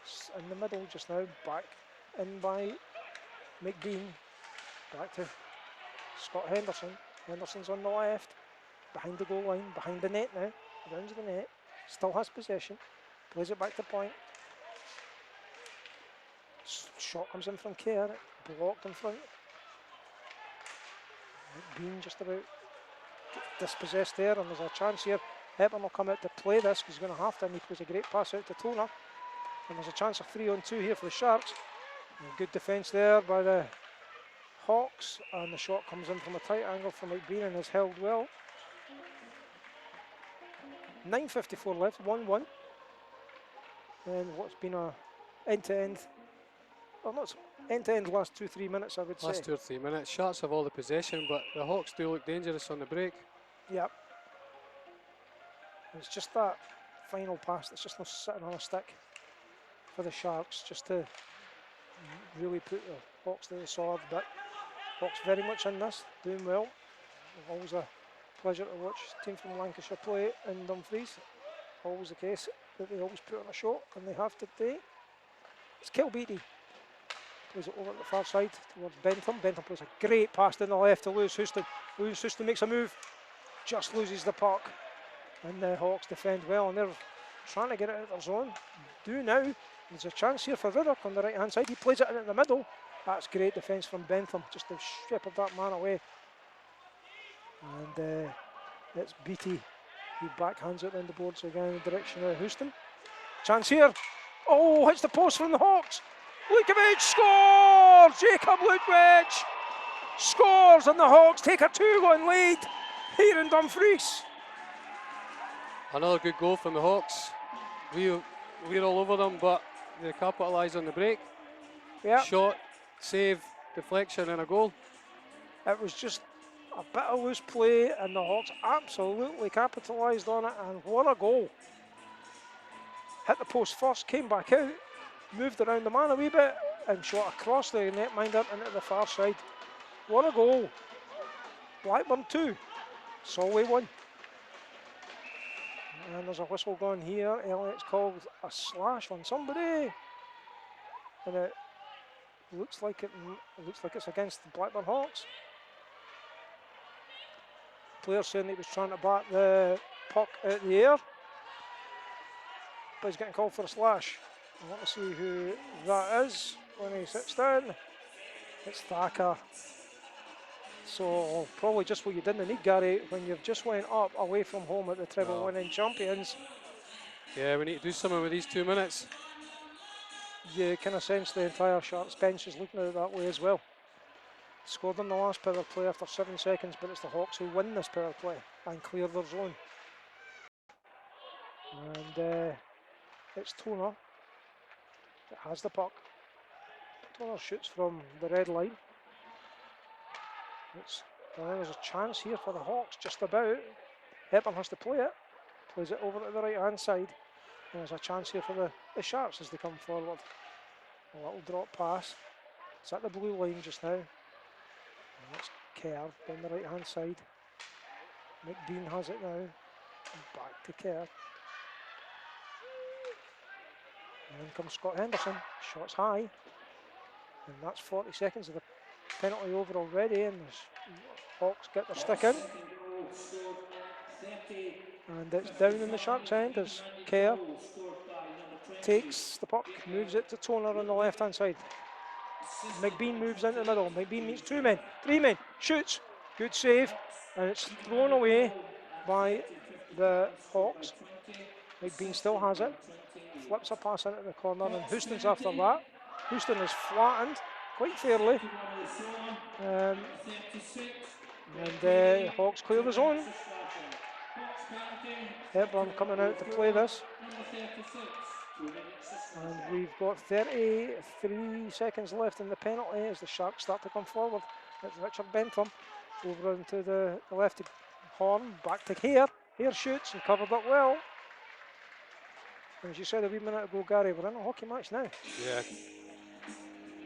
It's in the middle just now, back in by McBean. Back to Scott Henderson. Henderson's on the left, behind the goal line, behind the net now. Rounds the net, still has possession. Plays it back to point. Shot comes in from Kerr, blocked in front. McBean just about dispossessed there, and there's a chance here. Hepburn will come out to play this because he's going to have to, and he plays a great pass out to Toner. And there's a chance of 3-on-2 here for the Sharks. And good defence there by the Hawks, and the shot comes in from a tight angle from McBean and is held well. 9:54 left, 1-1. And what's been a end-to-end, well, not end-to-end last 2-3 minutes, I would say. Last 2 or 3 minutes. Sharks have all the possession, but the Hawks do look dangerous on the break. Yep. It's just that final pass that's just not sitting on a stick for the Sharks, just to really put the Hawks to the sword. But Hawks very much in this, doing well. Always a pleasure to watch a team from Lancashire play in Dumfries. Always the case that they always put on a show, and they have today. It's Kilbeatty. Plays it over at the far side towards Bentham. Bentham plays a great pass down the left to Lewis Houston. Lewis Houston makes a move, just loses the puck. And the Hawks defend well, and they're trying to get it out of their zone. Do now. There's a chance here for Ruddock on the right hand side. He plays it in at the middle. That's great defence from Bentham, just to shepherd that man away. And it's Beattie who backhands it down the boards again in the direction of Houston. Chance here. Oh, hits the post from the Hawks. Lukovic scores! Jacob Ludwig scores, and the Hawks take a 2-1 lead here in Dumfries. Another good goal from the Hawks. We're all over them, but they capitalise on the break. Yep. Shot, save, deflection, and a goal. It was just a bit of loose play, and the Hawks absolutely capitalised on it, and what a goal. Hit the post first, came back out, moved around the man a wee bit, and shot across the netminder into the far side. What a goal. Blackburn 2, Solway 1. And there's a whistle going here. Elliott's called a slash on somebody, and it looks like it's against the Blackburn Hawks. Player saying he was trying to bat the puck at the air, but he's getting called for a slash. I want to see who that is when he sits down. It's Thacker. So probably just what you didn't need, Gary, when you've just went up away from home at the treble winning champions. Yeah, we need to do something with these 2 minutes. You kind of sense the entire Sharks bench is looking at it that way as well. Scored on the last power play after 7 seconds, but it's the Hawks who win this power play and clear their zone. And it's Toner that has the puck. Toner shoots from the red line. There's a chance here for the Hawks, just about. Hepburn has to play it. Plays it over to the right hand side. And there's a chance here for the Sharks as they come forward. A little drop pass. It's at the blue line just now. And it's Kerr down the right hand side. McBean has it now. And back to Kerr. And then comes Scott Henderson. Shots high. And that's 40 seconds of the penalty over already. And the Hawks get their stick in. And it's down in the Sharks' end as Kerr takes the puck, moves it to Toner on the left hand side. McBean moves into the middle. McBean meets 2 men, 3 men, shoots. Good save. And it's thrown away by the Hawks. McBean still has it. Flips a pass into the corner, and Houston's after that. Houston is flattened quite fairly. And Hawks clear the zone. Hepburn coming out to play this. And we've got 33 seconds left in the penalty as the Sharks start to come forward. It's Richard Bentham over into the left horn, back to Hare. Hare shoots and covered up well. And as you said a wee minute ago, Gary, we're in a hockey match now. Yeah.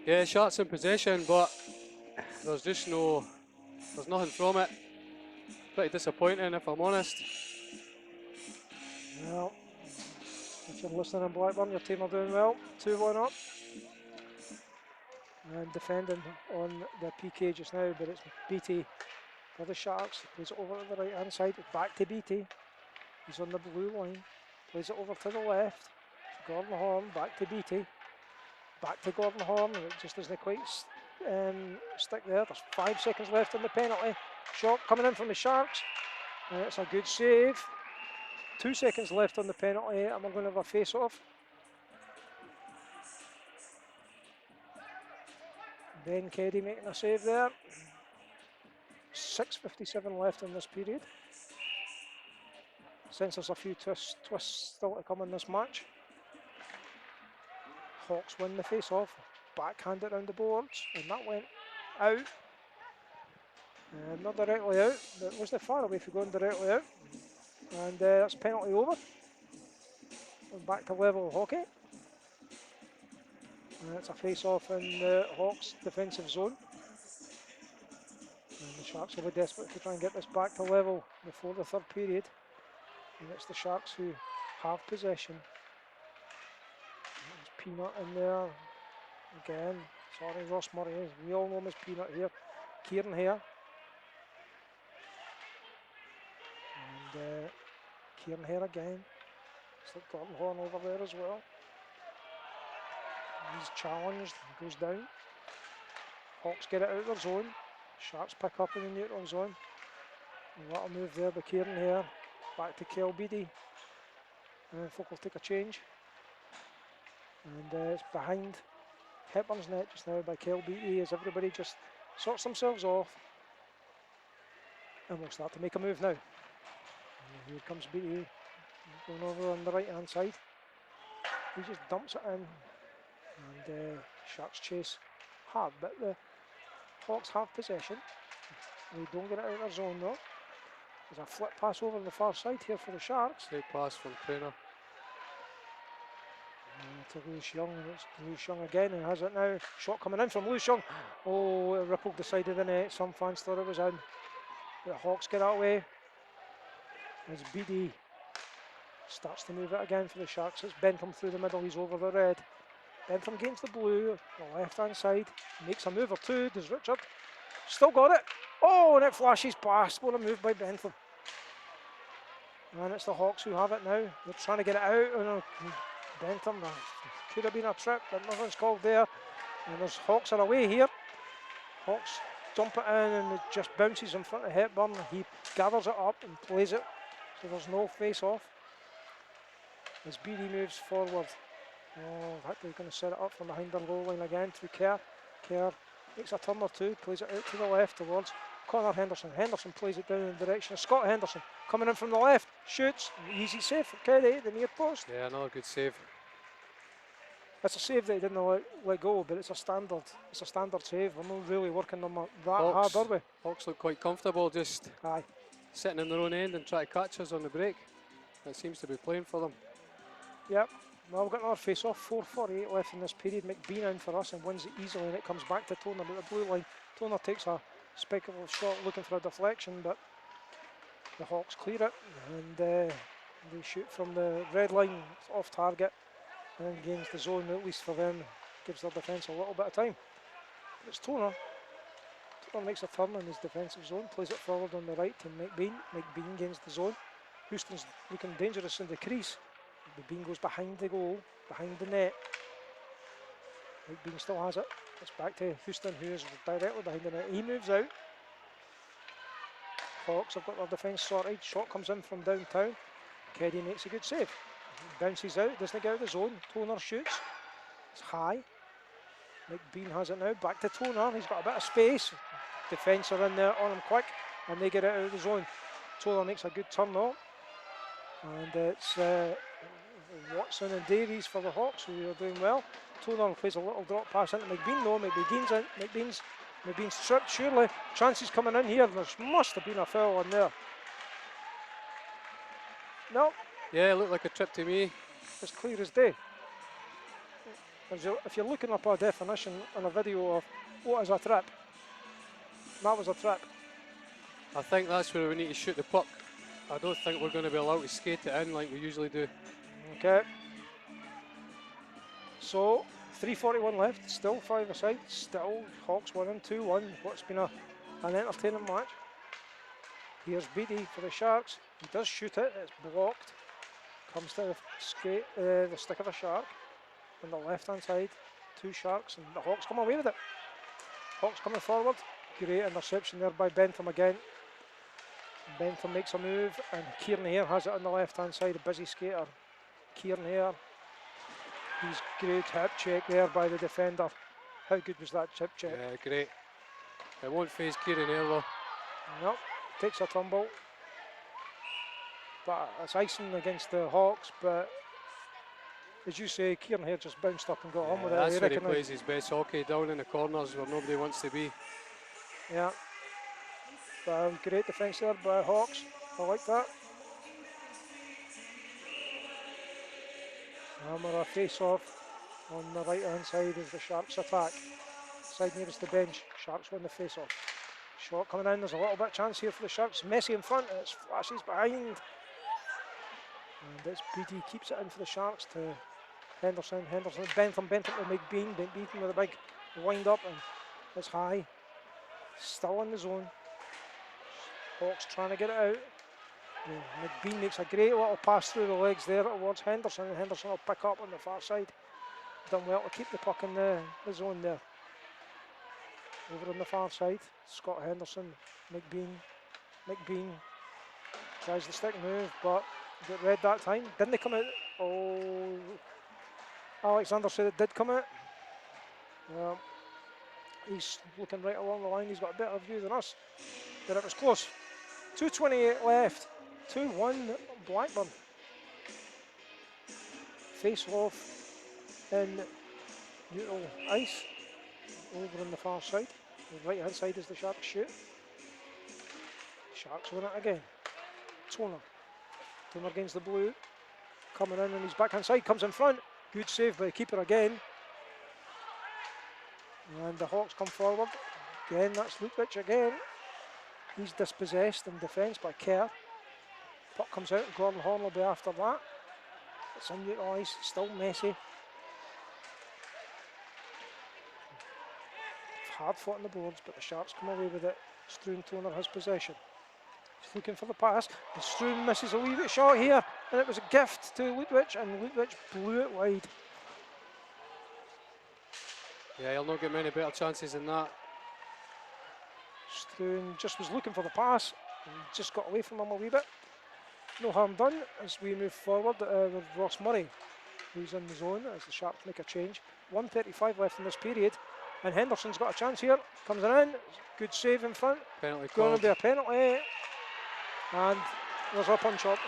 Yeah, Sharks in possession, but there's nothing from it. Pretty disappointing, if I'm honest. Well, if you're listening in Blackburn, your team are doing well. 2-1 up. And defending on the PK just now, but it's Beattie for the Sharks. He plays it over to the right hand side, back to Beattie. He's on the blue line, plays it over to the left. Gordon Horn, back to Beattie. Back to Gordon Horn, it just doesn't quite stick there. There's 5 seconds left in the penalty. Shot coming in from the Sharks, and it's a good save. 2 seconds left on the penalty, and we're going to have a face-off. Ben Keddy making a save there. 6:57 left in this period. Since there's a few twists still to come in this match. Hawks win the face-off, backhand it around the boards, and that went out. Not directly out, but it wasn't far away from going directly out. And that's penalty over. We're back to level hockey. And it's a face-off in the Hawks' defensive zone. And the Sharks will be desperate to try and get this back to level before the third period. And it's the Sharks who have possession. There's Peanut in there. Again, sorry, Ross Murray. We all know him as Peanut here. Kieran here. And Kieran here again. It's like Gordon Horn over there as well. He's challenged and goes down. Hawks get it out of their zone. Sharks pick up in the neutral zone. A little move there by Kieran here. Back to Kel Beattie. And folk will take a change. And it's behind Hepburn's net just now by Kel Beattie as everybody just sorts themselves off. And we'll start to make a move now. And here comes Beattie going over on the right hand side. He just dumps it in. And Sharks chase hard, but the Hawks have possession. They don't get it out of their zone though. There's a flip pass over on the far side here for the Sharks. Great pass from Trainer. To Lewis Young, and it's Lewis Young again, and has it now. Shot coming in from Lewis Young. Oh, it rippled the side of the net. Some fans thought it was in. The Hawks get that away. As BD starts to move it again for the Sharks. It's Bentham through the middle. He's over the red. Bentham gains the blue, the left hand side. Makes a move or two. Does Richard? Still got it. Oh, and it flashes past. What a move by Bentham. And it's the Hawks who have it now. They're trying to get it out. And Bentham, could have been a trip, but nothing's called there. And there's Hawks are away here. Hawks dump it in and it just bounces in front of Hepburn. He gathers it up and plays it. So there's no face-off. As BD moves forward. Oh, in fact, they're going to set it up from behind the goal line again to Kerr. Kerr makes a turn or two, plays it out to the left towards Connor Henderson. Henderson plays it down in the direction of Scott Henderson. Coming in from the left, shoots, easy save for Kelly, the near post. Yeah, another good save. It's a save that he didn't let go, but it's a standard. It's a standard save. We're not really working them that hard, are we? Hawks look quite comfortable, just Aye. sitting in their own end and try to catch us on the break. That seems to be playing for them. Yep. Well, we've got another face-off. 4:48 left in this period. McBean in for us and wins it easily, and it comes back to Toner at the blue line. Toner takes a speculative shot looking for a deflection, but the Hawks clear it, and they shoot from the red line off target and gains the zone, at least for them. Gives their defence a little bit of time. But it's Toner. Toner makes a turn in his defensive zone, plays it forward on the right to McBean. McBean gains the zone. Houston's looking dangerous in the crease. McBean goes behind the goal, behind the net. McBean still has it. It's back to Houston, who is directly behind the net. He moves out. Hawks have got their defence sorted. Shot comes in from downtown. Keddy makes a good save. Bounces out, doesn't get out of the zone. Toner shoots. It's high. McBean has it now. Back to Toner. He's got a bit of space. Defence are in there on him quick, and they get it out of the zone. Toner makes a good turn though. And it's Watson and Davies for the Hawks, who are doing well. Toner plays a little drop pass into McBean. No, McBean's in. McBean's tripped, surely. Chances coming in here. There must have been a foul in there. No. Yeah, it looked like a trip to me. It's clear as day. If you're looking up a definition on a video of what is a trip, that was a trip. I think that's where we need to shoot the puck. I don't think we're going to be allowed to skate it in like we usually do. Okay. So, 3:41 left, still 5 aside, still Hawks winning 2-1. What's been an entertaining match. Here's Beattie for the Sharks. He does shoot it, it's blocked. Comes to the stick of a Shark on the left hand side. 2 Sharks, and the Hawks come away with it. Hawks coming forward. Great interception there by Bentham again. Bentham makes a move, and Kieran here has it on the left hand side, a busy skater. Kieran here. He's great hip check there by the defender. How good was that chip check? Yeah, great. It won't phase Kieran here though. Nope, takes a tumble. But it's icing against the Hawks, but as you say, Kieran here just bounced up and got on with it. That's where he plays his best hockey, down in the corners where nobody wants to be. Yeah. But great defence there by Hawks. I like that. Hammer a face-off on the right-hand side as the Sharks attack. Side nearest the bench. Sharks win the face-off. Shot coming in. There's a little bit of chance here for the Sharks. Messi in front. It's flashes behind. And it's BD keeps it in for the Sharks to Henderson. Bentham to McBean. McBean with a big wind-up, and it's high. Still in the zone. Hawks trying to get it out. McBean makes a great little pass through the legs there towards Henderson, and Henderson will pick up on the far side. Done well to keep the puck in the zone there. Over on the far side, Scott Henderson, McBean tries the stick move, but got red that time. Didn't they come out? Oh, Alexander said it did come out. Well, he's looking right along the line. He's got a better view than us, but it was close. 2:28 left. 2-1 Blackburn. Face off in neutral ice over on the far side. The right hand side is the Sharks shoot. Sharks win it again. Toner gains the blue. Coming in on his backhand side, comes in front. Good save by the keeper again. And the Hawks come forward. Again, that's Lukevich again. He's dispossessed in defence by Kerr. Puck comes out, and Gordon Horn will be after that. It's in neutral ice, still messy. hard fought on the boards, but the Sharks come away with it. Struan Toner has possession. He's looking for the pass, and Struan misses a wee bit shot here, and it was a gift to Lutwich, and Lutwich blew it wide. Yeah, he'll not get many better chances than that. Struan just was looking for the pass, and just got away from him a wee bit. No harm done as we move forward with Ross Murray, who's in the zone as the Sharks make a change. 1:35 left in this period, and Henderson's got a chance here. Comes in, good save in front. Penalty Going called. to be a penalty, and there's a punch up.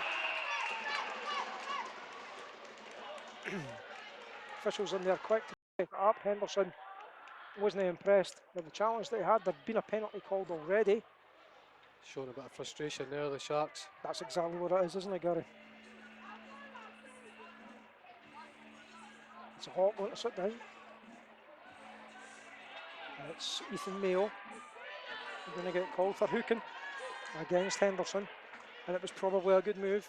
Officials in there quick to pick it up. Henderson wasn't impressed with the challenge that he had. There'd been a penalty called already. Showing a bit of frustration there, the Sharks. That's exactly what it is, isn't it, Gary? It's a Hawk going to sit down. And it's Ethan Mayo. We're going to get called for hooking against Henderson, and it was probably a good move.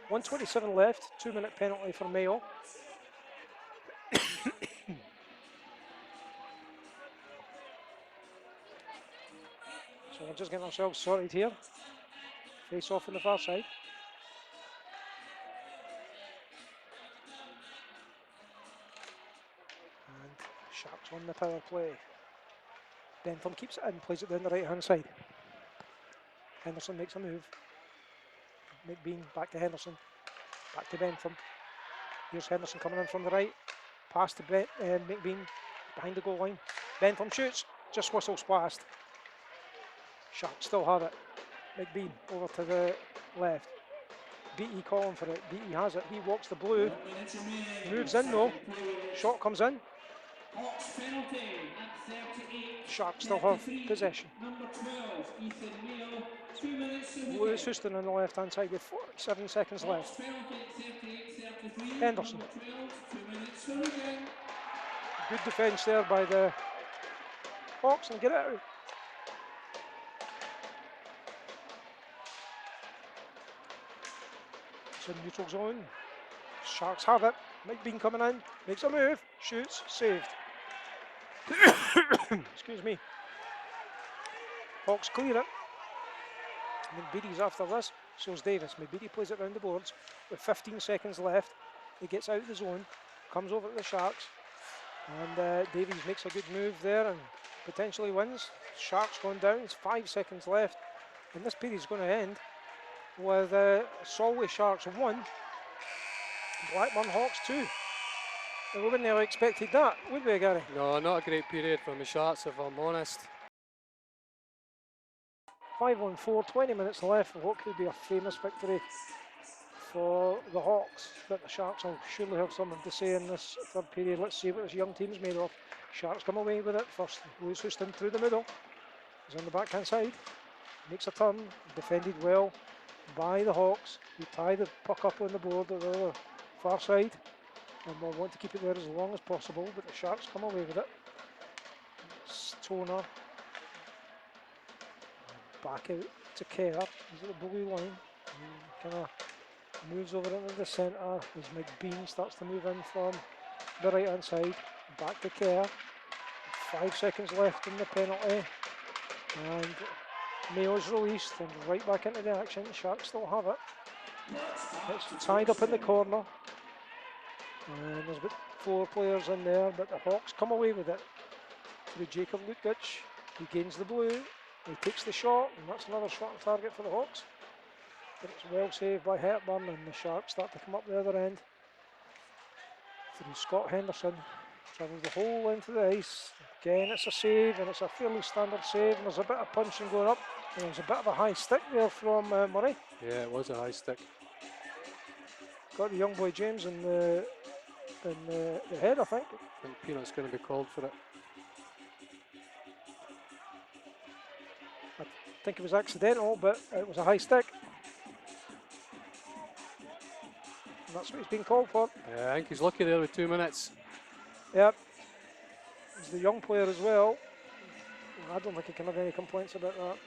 1:27 left, 2-minute penalty for Mayo. So we're just getting ourselves sorted here. Face off on the far side. And Sharks on the power play. Bentham keeps it in, plays it down the right hand side. Henderson makes a move. McBean back to Henderson. Back to Bentham. Here's Henderson coming in from the right. Pass to McBean behind the goal line. Bentham shoots, just whistles past. Sharks still have it. McBean over to the left. Beattie calling for it. Beattie has it. He walks the blue. Moves in though. Shot comes in. Hawks penalty at 38. Sharks still have possession. Number 12, Ethan Mayo, 2 minutes to Lewis Houston on the left hand side with 47 seconds left. penalty at 38-33. Henderson. Number 12, 2 minutes to again. Good defence there by the Hawks and get it out. It's in neutral zone. Sharks have it. McBean coming in, makes a move, shoots, saved. Excuse me. Hawks clear it. McBeaty's after this, so's Davis. McBeaty plays it round the boards with 15 seconds left. He gets out of the zone, comes over to the Sharks, and Davies makes a good move there and potentially wins. Sharks going down, it's 5 seconds left, and this period's going to end with Solway Sharks 1, Blackburn Hawks 2. We wouldn't have expected that, would we, Gary? No, not a great period from the Sharks, if I'm honest. 5-on-4, 20 minutes left. What could be a famous victory for the Hawks, but the Sharks will surely have something to say in this third period. Let's see what this young team's made of. Sharks come away with it first. Lewis Houston through the middle. He's on the backhand side. Makes a turn. Defended well by the Hawks, who tie the puck up on the board at the far side. And we'll want to keep it there as long as possible, but the Sharks come away with it. It's Toner. Back out to Kerr. He's at the blue line. Kind of moves over into the centre as McBean starts to move in from the right hand side. Back to Kerr. 5 seconds left in the penalty. And Mayo's released and right back into the action. Sharks still have it. It's tied up in the corner. And there's about 4 players in there, but the Hawks come away with it. Through Jacob Lutwich. He gains the blue. He takes the shot, and that's another shot on target for the Hawks. But it's well saved by Hepburn, and the Sharks start to come up the other end. Through Scott Henderson. Travels the whole length of the ice. Again, it's a save, and it's a fairly standard save, and there's a bit of punching going up. And there's a bit of a high stick there from Murray. Yeah, it was a high stick. Got the young boy James in the head, I think. I think Peanut's going to be called for it. I think it was accidental, but it was a high stick. And that's what he's been called for. Yeah, I think he's lucky there with 2 minutes. Yep. He's the young player as well. I don't think he can have any complaints about that.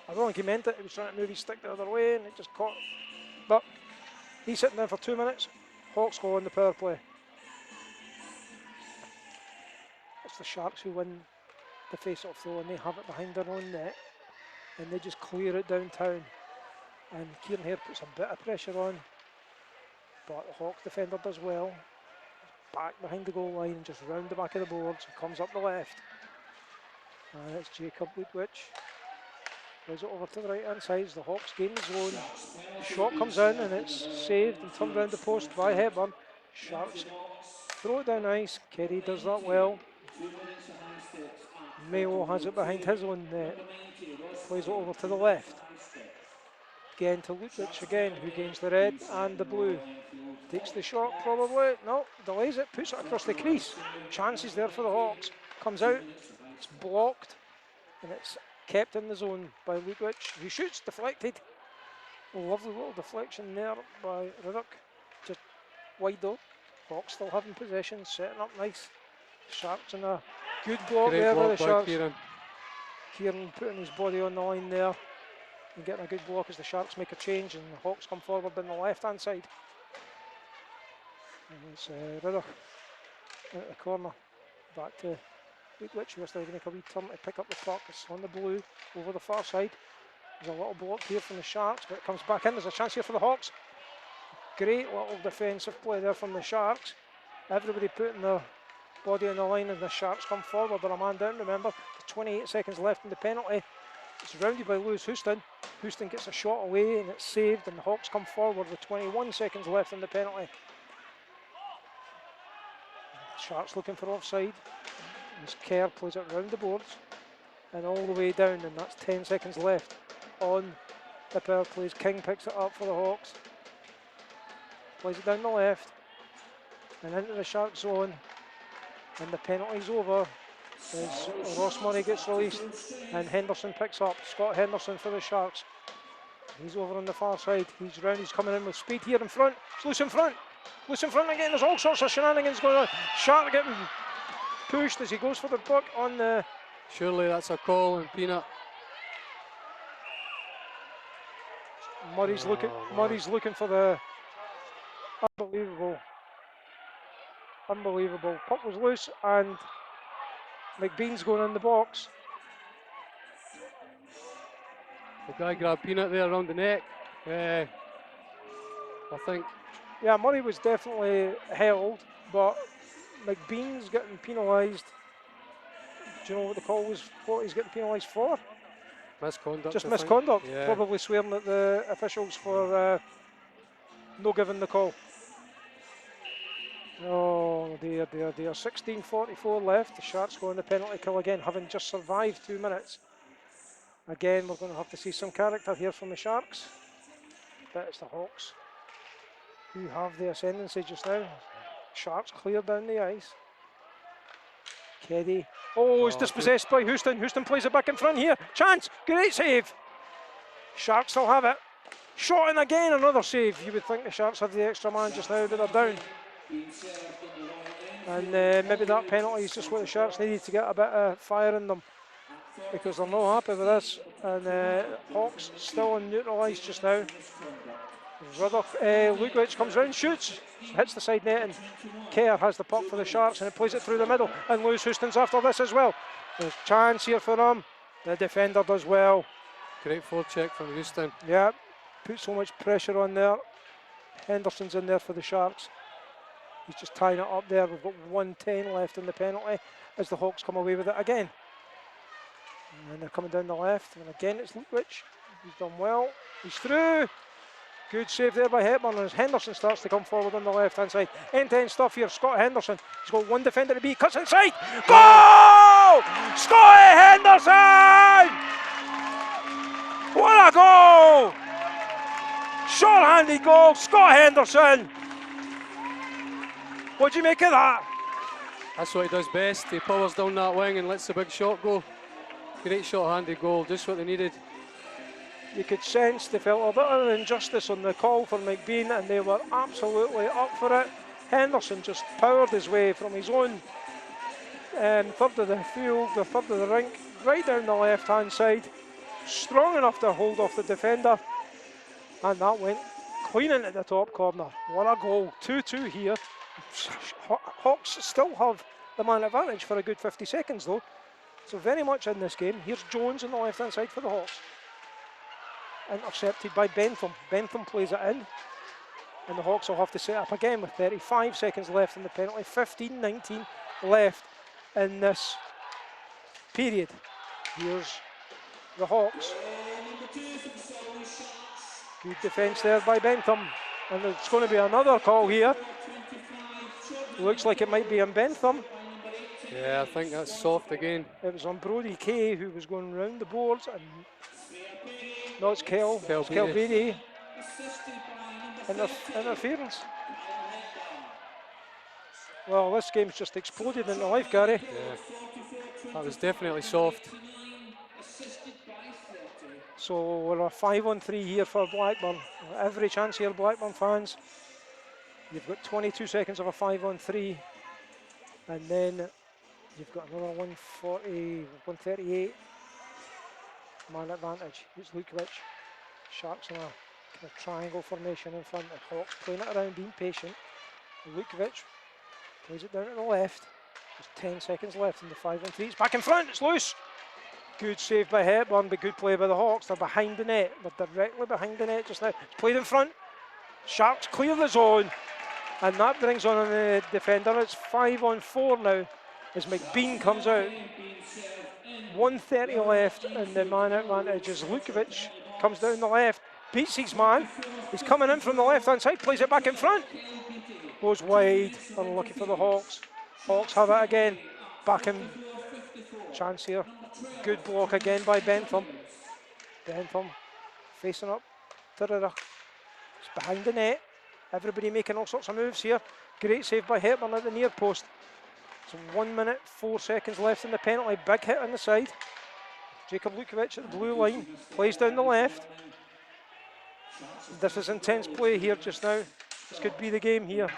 I don't think he meant it. He was trying to move his stick the other way and it just caught. But he's sitting there for 2 minutes. Hawks go on the power play. it's the Sharks who win the face-off though, and they have it behind their own net, and they just clear it downtown. And Kieran here puts a bit of pressure on, but the Hawks defender does well. Back behind the goal line, just round the back of the boards, and comes up the left. And it's Jacob Ludwich. Plays it over to the right hand side. The Hawks gain the zone. Shot comes in and it's saved and turned round the post by Hepburn. Sharks throw it down ice. Kerry does that well. Mayo has it behind his own net. Plays it over to the left. Again to Ludwich again, who gains the red and the blue. Takes the shot probably. No, delays it, puts it across the crease. Chances there for the Hawks. Comes out. It's blocked. And it's kept in the zone by Ludwich, who shoots, deflected. Lovely little deflection there by Riddock. Just wide though. Hawks still having possession, setting up nice. Sharks in a good block Great there block by the by Sharks. Kieran. Putting his body on the line there and getting a good block as the Sharks make a change and the Hawks come forward on the left hand side. And it's Riddock out the corner. Back to Ludwich, who is still going to make a wee turn to pick up the puck. It's on the blue over the far side. There's a little block here from the Sharks, but it comes back in. There's a chance here for the Hawks. Great little defensive play there from the Sharks. Everybody putting their body on the line and the Sharks come forward. They're a man down, remember. There's 28 seconds left in the penalty. It's rounded by Lewis Houston. Houston gets a shot away and it's saved, and the Hawks come forward with 21 seconds left in the penalty. Sharks looking for offside. As Kerr plays it round the boards and all the way down, and that's 10 seconds left on the power plays. King picks it up for the Hawks. Plays it down the left and into the Shark zone, and the penalty's over as Ross Murray gets released and Henderson picks up. Scott Henderson for the Sharks. He's over on the far side. He's round, he's coming in with speed here in front. It's loose in front. Loose in front again. There's all sorts of shenanigans going on. Shark getting pushed as he goes for the puck on the... Surely that's a call on Peanut. Murray's looking for the... Unbelievable. Puck was loose and McBean's going in the box. The guy grabbed Peanut there around the neck. I think. Yeah, Murray was definitely held, but McBean's getting penalised. Do you know what the call was? What he's getting penalised for? Misconduct. Just I misconduct. think. Yeah. Probably swearing at the officials for no giving the call. Oh dear, dear, dear. 16:44 left. The Sharks go on the penalty kill again, having just survived 2 minutes. Again, we're going to have to see some character here from the Sharks. But it's the Hawks who have the ascendancy just now. Sharks clear down the ice. Keddy. Oh, he's dispossessed by Houston. Houston plays it back in front here. Chance. Great save. Sharks still have it. Shot in again. Another save. You would think the Sharks have the extra man just now, but they're down. And maybe that penalty is just what the Sharks needed to get a bit of fire in them, because they're not happy with this. And Hawks still on neutral ice just now. Ludwich comes round, shoots, hits the side net, and Kerr has the puck for the Sharks, and it plays it through the middle. And Lewis Houston's after this as well. There's a chance here for him. The defender does well. Great forecheck from Houston. Yeah, put so much pressure on there. Henderson's in there for the Sharks. He's just tying it up there. We've got 1:10 left in the penalty as the Hawks come away with it again. And they're coming down the left, and again it's Ludwich. He's done well. He's through. Good save there by Hepburn, as Henderson starts to come forward on the left hand side. End-to-end stuff here. Scott Henderson. He's got one defender to beat. Cuts inside. Goal! Scotty Henderson! What a goal! Short-handed goal. Scott Henderson. What do you make of that? That's what he does best. He powers down that wing and lets the big shot go. Great short-handed goal, just what they needed. You could sense they felt a bit of injustice on the call for McBean, and they were absolutely up for it. Henderson just powered his way from his own third of the field, the third of the rink, right down the left-hand side. Strong enough to hold off the defender, and that went clean into the top corner. What a goal. 2-2 here. Hawks still have the man advantage for a good 50 seconds though. So very much in this game. Here's Jones on the left hand side for the Hawks. Intercepted by Bentham. Bentham plays it in. And the Hawks will have to set up again with 35 seconds left in the penalty. 15-19 left in this period. Here's the Hawks. Good defence there by Bentham. And there's going to be another call here. Looks like it might be on Bentham. Yeah, I think that's soft again. It was on Brodie Kay who was going round the boards. And no, it's Kel. It's Kel Beattie. Interference. Well, this game's just exploded into life, Gary. Yeah, that was definitely soft. So we're a 5-on-3 here for Blackburn. Every chance here, Blackburn fans. You've got 22 seconds of a 5-on-3, and then you've got another 140, 138 man advantage. It's Lukovic. Sharks in a kind of triangle formation in front. The Hawks playing it around, being patient. Lukovic plays it down to the left. There's 10 seconds left in the 5-on-3. It's back in front. It's loose. Good save by Hepburn, but good play by the Hawks. They're behind the net. They're directly behind the net just now. It's played in front. Sharks clear the zone. And that brings on the defender. It's 5-on-4 now as McBean comes out. 1:30 left and the man advantage as Lukovic comes down the left. Beats his man. He's coming in from the left hand side. Plays it back in front. Goes wide. Unlucky for the Hawks. Hawks have it again. Back in. Chance here. Good block again by Bentham. Bentham facing up to Rira. It's behind the net. Everybody making all sorts of moves here. Great save by Hepburn at the near post. So 1 minute, 4 seconds left in the penalty. Big hit on the side. Jacob Lukovic at the blue line. Plays down the left. This is intense play here just now. This could be the game here.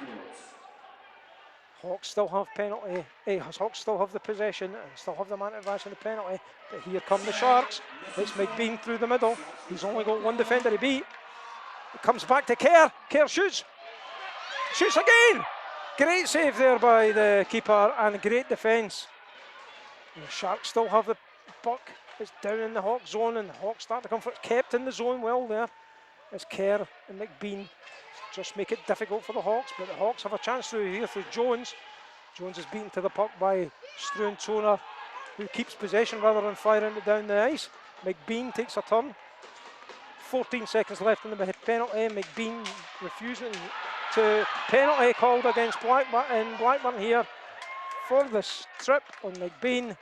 Hawks still have penalty. Hawks still have the possession and still have the man advance in the penalty. But here come the Sharks. It's McBean through the middle. He's only got one defender to beat. It comes back to Kerr. Kerr shoots. Shoots again. Great save there by the keeper and great defence. The Sharks still have the puck. It's down in the Hawks zone and the Hawks start to come for it. Kept in the zone well there. It's Kerr and McBean. Just make it difficult for the Hawks, but the Hawks have a chance through here through Jones. Jones is beaten to the puck by Struan Toner, who keeps possession rather than firing it down the ice. McBean takes a turn. 14 seconds left in the penalty. McBean refusing to penalty called against Blackburn here for this trip on McBean,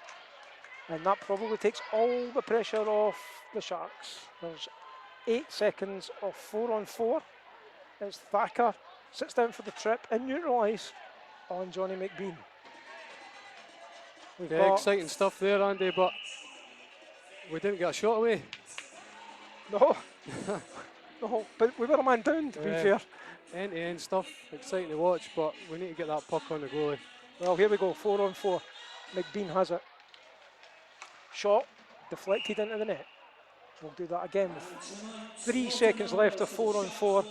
and that probably takes all the pressure off the Sharks. There's 8 seconds of 4-on-4. It's Thacker, sits down for the trip in neutral ice on Johnny McBean. Yeah, exciting stuff there, Andy, but we didn't get a shot away. No, no, but we were a man down, to be fair. End-to-end stuff, exciting to watch, but we need to get that puck on the goalie. Well, here we go, 4-on-4. McBean has it. Shot, deflected into the net. We'll do that again with 3 seconds left of 4-on-4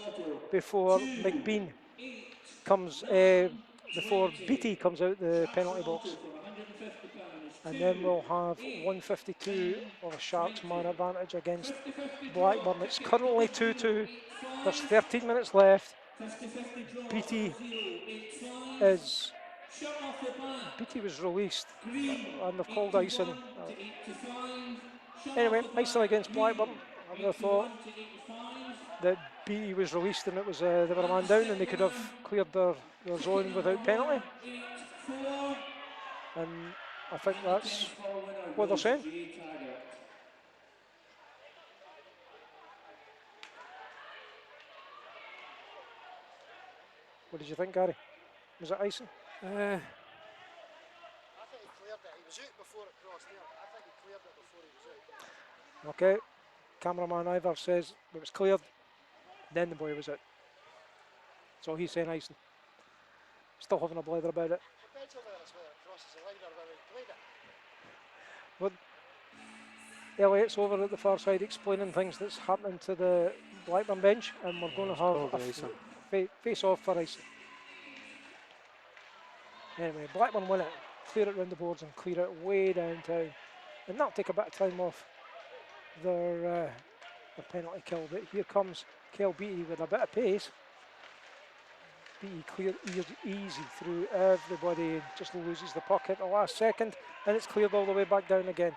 before McBean comes, before Beattie comes out the penalty box. And then we'll have 1:52 of a Sharks man advantage against Blackburn. It's currently 2-2. There's 13 minutes left. Beattie was released and they've called icing. Anyway, icing against Blackburn. I would have thought that Beattie was released and it was they were a man down and they could have cleared their zone without penalty. And I think that's what they're saying. What did you think, Gary? Was it icing? I think he cleared it. He was out before it crossed there. I think he cleared it before he was out. Okay. Cameraman Ivor says it was cleared, then the boy was out. So he's saying icing. Still having a blather about it. Depends on whether it crosses the line or whether he played it. But Elliot's over at the far side explaining things that's happening to the Blackburn bench, and we're going to have a face-off for icing. Anyway, Blackburn win it clear it round the boards and clear it way downtown. And that'll take a bit of time off their penalty kill. But here comes Kel Beattie with a bit of pace. Beattie clear easy through everybody and just loses the puck at the last second, and it's cleared all the way back down again.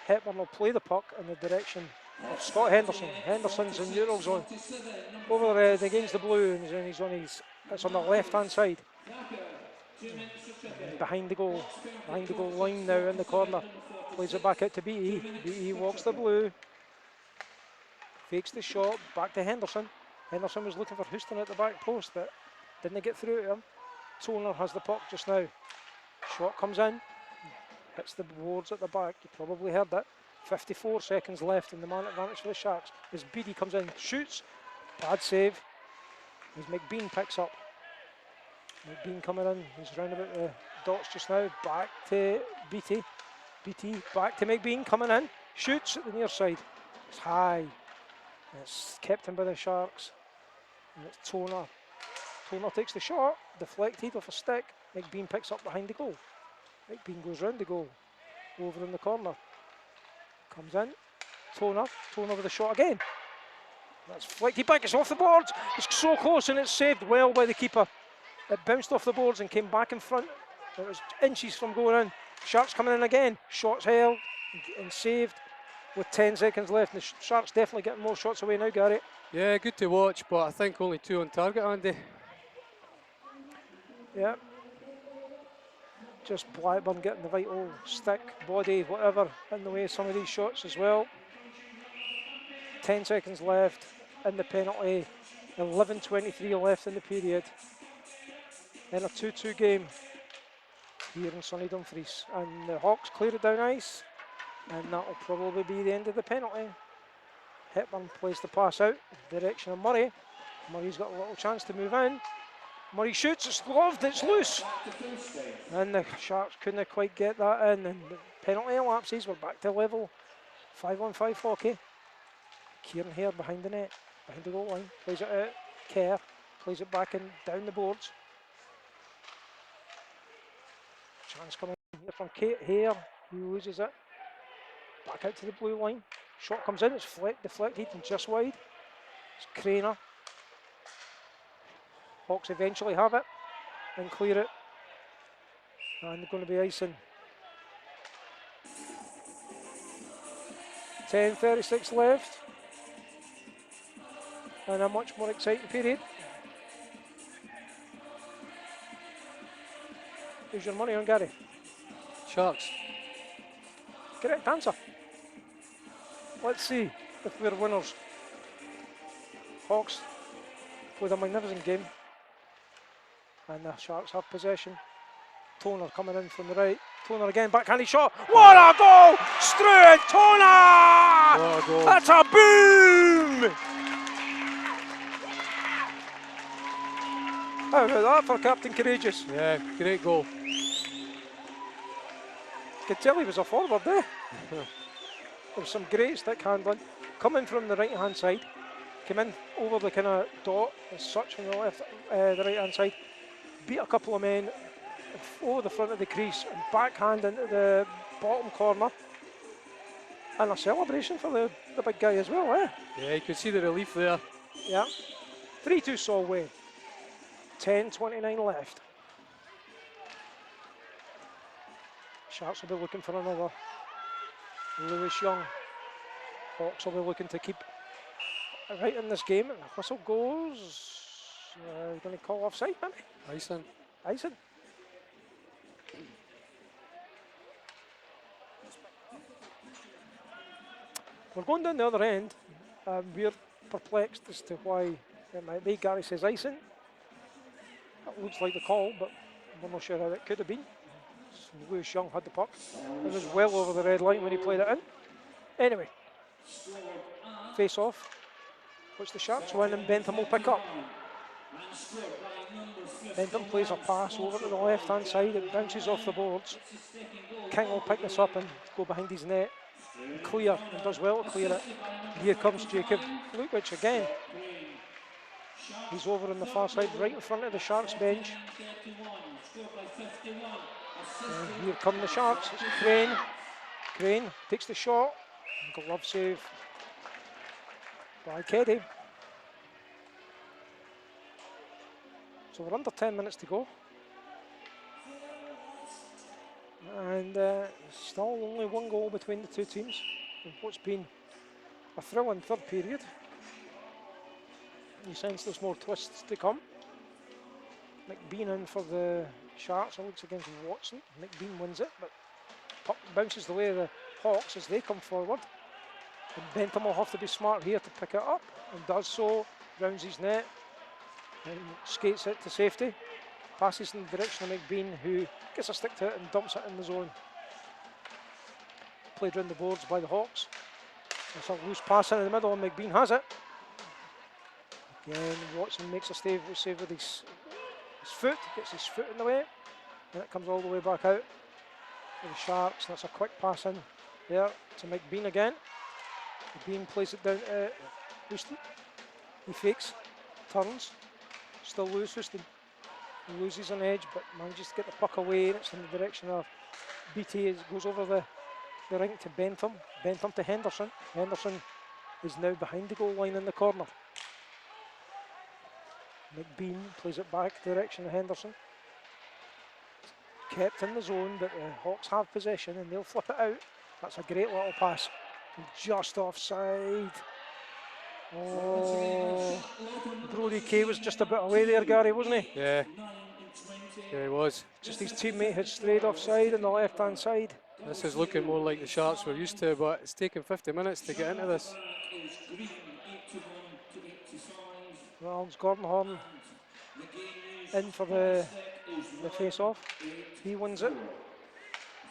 Hepburn will play the puck in the direction of Scott Henderson. Henderson's in neutral zone. Over the red against the blue, and he's on it's on the left hand side. Behind the goal line now in the corner. Plays it back out to Beattie. Beattie walks the blue. Fakes the shot, back to Henderson. Henderson was looking for Houston at the back post, but didn't get through to him. Toner has the puck just now. Shot comes in, hits the boards at the back. You probably heard that. 54 seconds left in the man advantage for the Sharks. As Beattie comes in, shoots, bad save. As McBean picks up. McBean coming in, he's round about the dots just now. Back to Beattie. Beattie back to McBean coming in, shoots at the near side. It's high. It's kept in by the Sharks. And it's Toner. Toner takes the shot, deflected off a stick. McBean picks up behind the goal. McBean goes round the goal, over in the corner. Comes in, Toner with the shot again. That's flicked back, it's off the boards. It's so close and it's saved well by the keeper. It bounced off the boards and came back in front. It was inches from going in. Sharks coming in again. Shots held and saved with 10 seconds left. And the Sharks definitely getting more shots away now, Gary. Yeah, good to watch, but I think only 2 on target, Andy. Yeah. Just Blackburn getting the vital stick, body, whatever, in the way of some of these shots as well. 10 seconds left in the penalty. 11:23 left in the period. Then a 2-2 game here in sunny Dumfries. And the Hawks clear it down ice. And that'll probably be the end of the penalty. Hepburn plays the pass out, direction of Murray. Murray's got a little chance to move in. Murray shoots, it's gloved, it's loose. And the Sharks couldn't quite get that in. And the penalty elapses, we're back to level 5-on-5 hockey. Kieran Hare behind the net, behind the goal line. Plays it out, Kerr plays it back and down the boards. Chance coming here from Hare, he loses it. Back out to the blue line. Shot comes in, it's deflected and just wide. It's Craner. Hawks eventually have it and clear it. And they're going to be icing. 10:36 left. And a much more exciting period. Who's your money on, Gary? Sharks. Correct answer. Let's see if we're winners. Hawks played a magnificent game. And the Sharks have possession. Toner coming in from the right. Toner again, backhanded shot. What a goal! Struan Toner! What a goal. That's a boom! How about that for Captain Courageous? Yeah, great goal. Could tell he was a forward there. There was some great stick handling. Coming from the right hand side. Came in over the kind of dot as such from the left, the right hand side. Beat a couple of men over the front of the crease and backhand into the bottom corner. And a celebration for the big guy as well, eh? Yeah, you could see the relief there. Yeah. 3-2 Solway. 10:29 left. Sharks will be looking for another Lewis Young. Hawks will be looking to keep right in this game. And the whistle goes. Going to call offside, maybe? Icing. Icing. We're going down the other end. We're perplexed as to why it might be. Gary says icing. That looks like the call, but we're not sure how it could have been. Lewis Young had the puck. It was well over the red line when he played it in. Anyway, face off, which the Sharks win and Bentham will pick up. Bentham plays a pass over to the left hand side, it bounces off the boards. King will pick this up and go behind his net. And clear, and does well to clear it. Here comes Jacob Lukewich again. He's over on the far side, right in front of the Sharks bench. And here come the Sharks. It's Crane. Crane takes the shot. Glove save by Keddy. So we're under 10 minutes to go. And still only one goal between the two teams in what's been a thrilling third period. You sense there's more twists to come. McBean in for the Sharks. It looks against Watson. McBean wins it, but puck bounces the way of the Hawks as they come forward. And Bentham will have to be smart here to pick it up, and does so. Rounds his net and skates it to safety. Passes in the direction of McBean, who gets a stick to it and dumps it in the zone. Played round the boards by the Hawks. It's a loose pass in the middle, and McBean has it. Again, Watson makes a save with his foot, gets his foot in the way, and it comes all the way back out for the Sharks. That's a quick pass in there to McBean again. McBean plays it down to Houston. He fakes, turns, still loose. Houston loses an edge, but manages to get the puck away, and it's in the direction of BT. It goes over the rink to Bentham. Bentham to Henderson. Henderson is now behind the goal line in the corner. McBean plays it back direction of Henderson. Kept in the zone, but the Hawks have possession and they'll flip it out. That's a great little pass. Just offside. Oh, Brody Kay was just a bit away there, Gary, wasn't he? Yeah. Yeah, he was. Just his teammate had strayed offside on the left-hand side. This is looking more like the Sharks we're used to, but it's taken 50 minutes to get into this. Well, it's Gordon Horn in for the face-off. He wins it.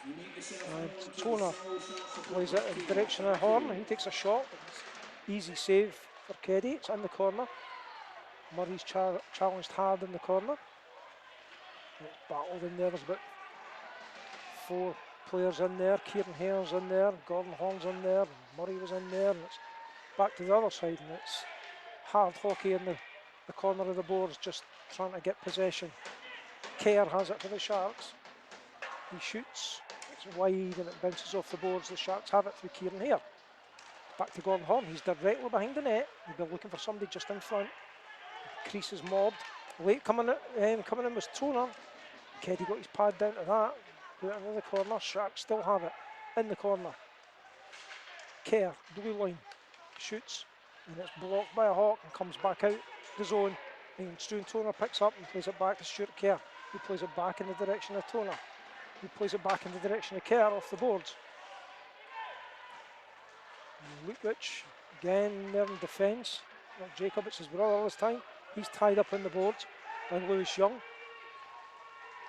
And Toner plays it in the direction of Horn. He takes a shot. Easy save for Keddy. It's in the corner. Murray's challenged hard in the corner. It's battled in there. There's about 4 players in there. Kieran Hare's in there. Gordon Horn's in there. Murray was in there. And it's back to the other side. And it's hard hockey in the corner of the boards, just trying to get possession. Kerr has it for the Sharks. He shoots. It's wide and it bounces off the boards. The Sharks have it through Kieran Hare. Back to Gordon Horn. He's directly behind the net. He'll be looking for somebody just in front. Crease is mobbed. Late coming in was Toner. Keddy got his pad down to that. Put it into the corner. Sharks still have it in the corner. Kerr, blue line, shoots, and it's blocked by a Hawk and comes back out the zone. And Stuart Toner picks up and plays it back to Stuart Kerr. He plays it back in the direction of Toner. He plays it back in the direction of Kerr off the boards. Lukic again there in defence. Not Jacob, it's his brother this time. He's tied up in the boards by Lewis Young.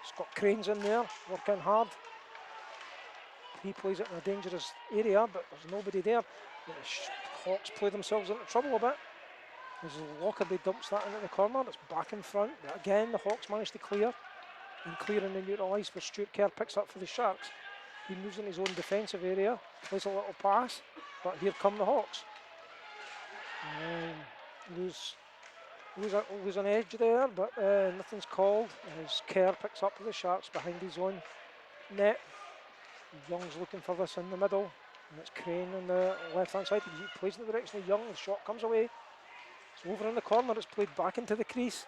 He's got Cranes in there, working hard. He plays it in a dangerous area, but there's nobody there. The Hawks play themselves into trouble a bit. As Lockerbie dumps that into the corner, it's back in front. But again, the Hawks manage to clear. And clearing the neutral ice where Stuart Kerr picks up for the Sharks. He moves in his own defensive area, plays a little pass, but here come the Hawks. Lose an edge there, but nothing's called as Kerr picks up for the Sharks behind his own net. Young's looking for this in the middle, and it's Crane on the left-hand side. He plays in the direction of Young, the shot comes away. It's over in the corner, it's played back into the crease.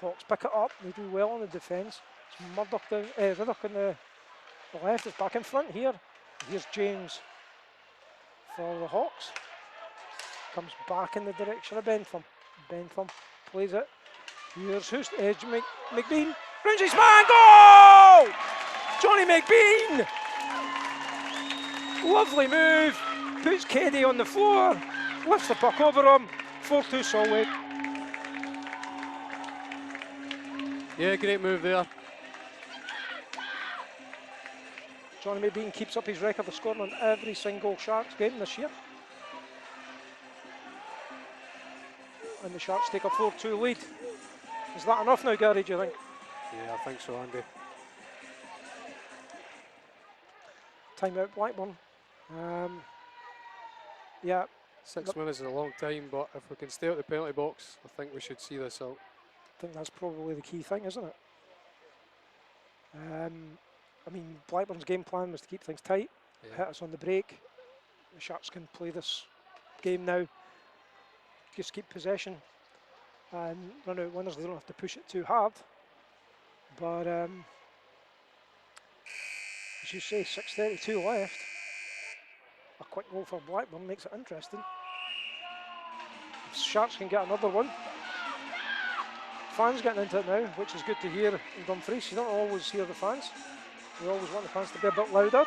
Hawks pick it up, they do well on the defence. It's Murdoch down, Riddoch on the left, is back in front here. Here's James for the Hawks. Comes back in the direction of Bentham. Bentham plays it. Here's McBean. Rounds his man, goal! Johnny McBean! Lovely move. Puts Keddy on the floor. Lifts the puck over him. 4-2 Solway. Yeah, great move there. Johnny McBean keeps up his record of scoring on every single Sharks game this year. And the Sharks take a 4-2 lead. Is that enough now, Gary, do you think? Yeah, I think so, Andy. Time out Blackburn. Yeah. 6 minutes is a long time, but if we can stay out the penalty box, I think we should see this out. I think that's probably the key thing, isn't it? I mean, Blackburn's game plan was to keep things tight, Yeah. hit us on the break. The Sharks can play this game now, just keep possession and run out winners. They don't have to push it too hard. But as you say, 6:32 left. A quick goal for Blackburn makes it interesting. If Sharks can get another one. Fans getting into it now, which is good to hear in Dumfries. You don't always hear the fans. We always want the fans to be a bit louder.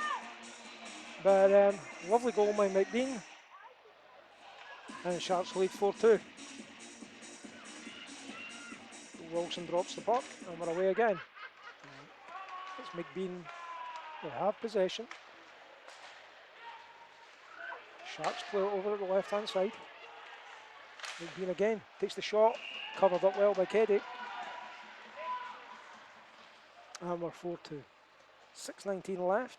But lovely goal by McBean. And Sharks lead 4-2. Wilson drops the puck and we're away again. It's McBean. They have possession. Sharks play it over at the left hand side. McBean again takes the shot, covered up well by Keddy. And we're 4-2. 6:19 left.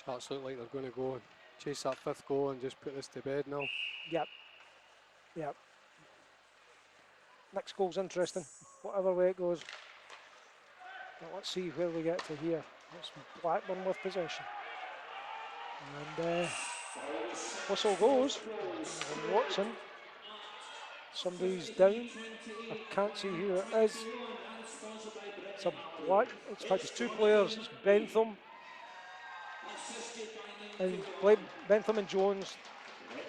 Sharks look like they're going to go and chase that 5th goal and just put this to bed now. Yep. Next goal's interesting, whatever way it goes. Now let's see where we get to here. It's Blackburn with possession. And whistle goes. And Watson. Somebody's down. I can't see who it is. It's in fact, it's 2 players. It's Bentham. And Bentham and Jones.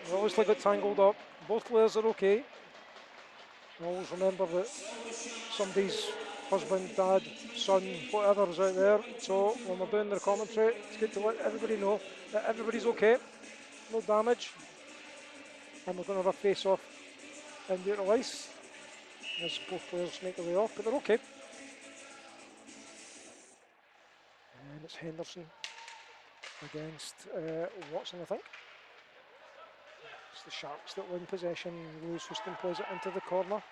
They obviously got tangled up. Both players are okay. Always remember that somebody's husband, dad, son, whatever is out there. So when we're doing the commentary, it's good to let everybody know that everybody's okay, no damage. And we're going to have a face-off in neutral ice as both players make their way off, but they're okay. And it's Henderson against Watson, I think. It's the Sharks that win possession. Lewis Houston plays it into the corner.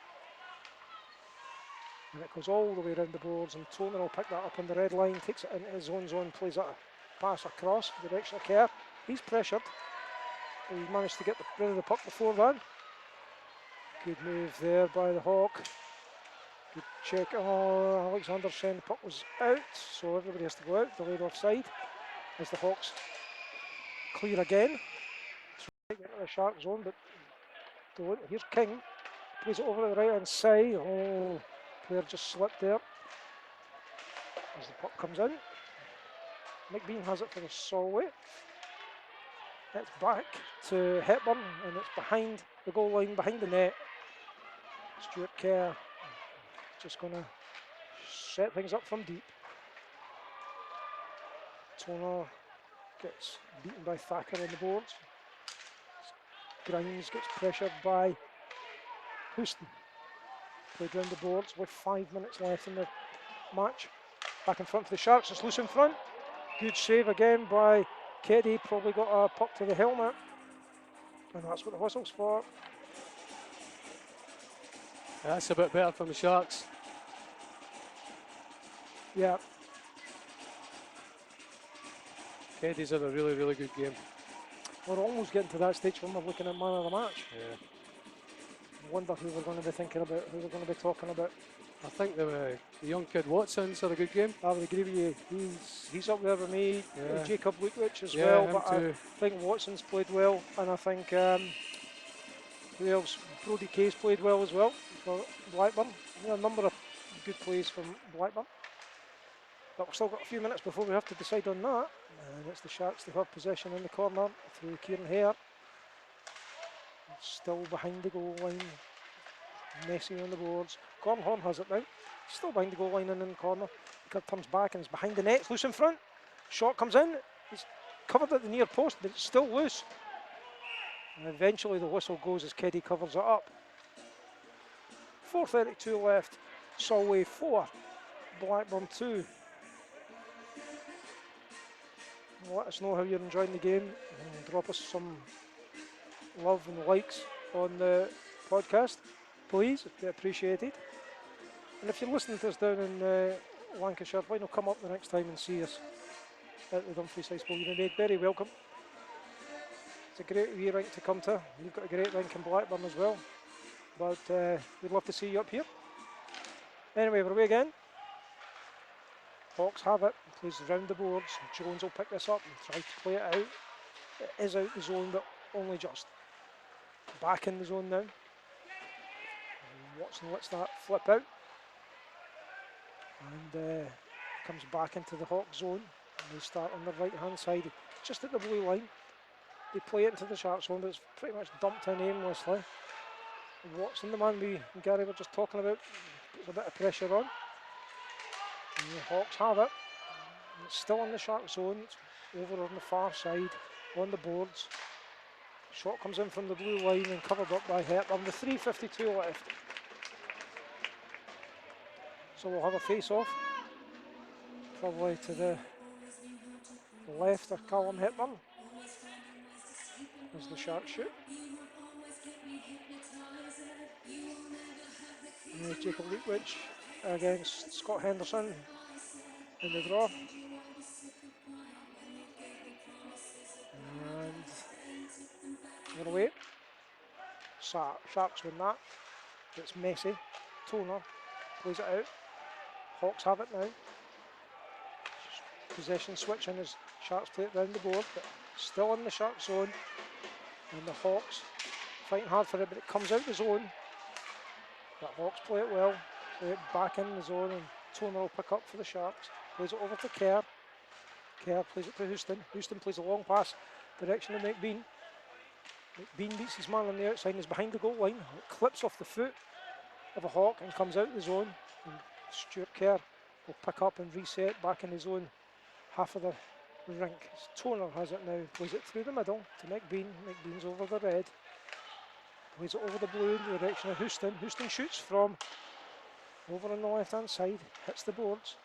And it goes all the way around the boards, and Toner will pick that up on the red line, takes it into his own zone, plays a pass across the direction of Kerr. He's pressured. He managed to get rid of the puck before that. Good move there by the Hawk. Good check. Oh, Alexander saying the puck was out, so everybody has to go out, delayed offside. As the Hawks clear again. Get into the Shark zone, but here's King. Plays it over the right hand side. Oh, player just slipped there. As the puck comes in. McBean has it for the Solway. It's back to Hepburn and it's behind the goal line, behind the net. Stuart Kerr just going to set things up from deep. Toner gets beaten by Thacker on the boards. Grimes gets pressured by Houston. Played round the boards with 5 minutes left in the match. Back in front for the Sharks, it's loose in front. Good save again by Keddy, probably got a puck to the helmet. And that's what the whistle's for. That's a bit better from the Sharks. Yeah. Keddy's had a really, really good game. We're almost getting to that stage when we're looking at man of the match. Yeah. I wonder who we're going to be thinking about, who we're going to be talking about. I think the young kid Watson's had a good game. I would agree with you. He's up there with me. Yeah. Jacob Lukowicz as Yeah, well. him But too. I think Watson's played well, and I think who else? Brodie Case played well as well for Blackburn. A number of good plays from Blackburn. But we've still got a few minutes before we have to decide on that. And it's the Sharks that have possession in the corner through Kieran Hare. Still behind the goal line. Messy on the boards. Gordon Horn has it now. Still behind the goal line and in the corner. He turns back and is behind the net. It's loose in front. Shot comes in. It's covered at the near post, but it's still loose. And eventually the whistle goes as Keddy covers it up. 4:32 left. Solway 4. Blackburn 2. Let us know how you're enjoying the game. And drop us some love and likes on the podcast, please. It'd be appreciated. And if you're listening to us down in Lancashire, why not come up the next time and see us at the Dumfries High School? You've been made very welcome. It's a great wee rink to come to. You've got a great rink in Blackburn as well. But we'd love to see you up here. Anyway, we're away again. Hawks have it, plays round the boards. Jones will pick this up and try to play it out. It is out the zone, but only just. Back in the zone now. Watson lets that flip out. And comes back into the Hawk zone. And they start on the right hand side, just at the blue line. They play it into the Shark zone, but it's pretty much dumped in aimlessly. Watson, the man we and Gary were just talking about, puts a bit of pressure on. And the Hawks have it. And it's still in the Shark zone. It's over on the far side, on the boards. Shot comes in from the blue line and covered up by Hepburn with 3:52 left. So we'll have a face-off, probably to the left of Callum Hepburn as the Sharks shoot. And there's Jacob Leakwich against Scott Henderson in the draw. And we're away. Sharks win that. It's messy. Toner plays it out. Hawks have it now. Possession switching as Sharks play it round the board, but still in the Shark zone. And the Hawks fighting hard for it, but it comes out the zone. The Hawks play it well, play it back in the zone, and Toner will pick up for the Sharks. Plays it over to Kerr. Kerr plays it to Houston. Houston plays a long pass, direction of McBean. McBean beats his man on the outside and is behind the goal line. It clips off the foot of a Hawk and comes out the zone. And Stuart Kerr will pick up and reset back in his own half of the rink. Toner has it now, plays it through the middle to McBean. McBean's over the red. Plays it over the blue in the direction of Houston. Houston shoots from over on the left hand side, hits the boards.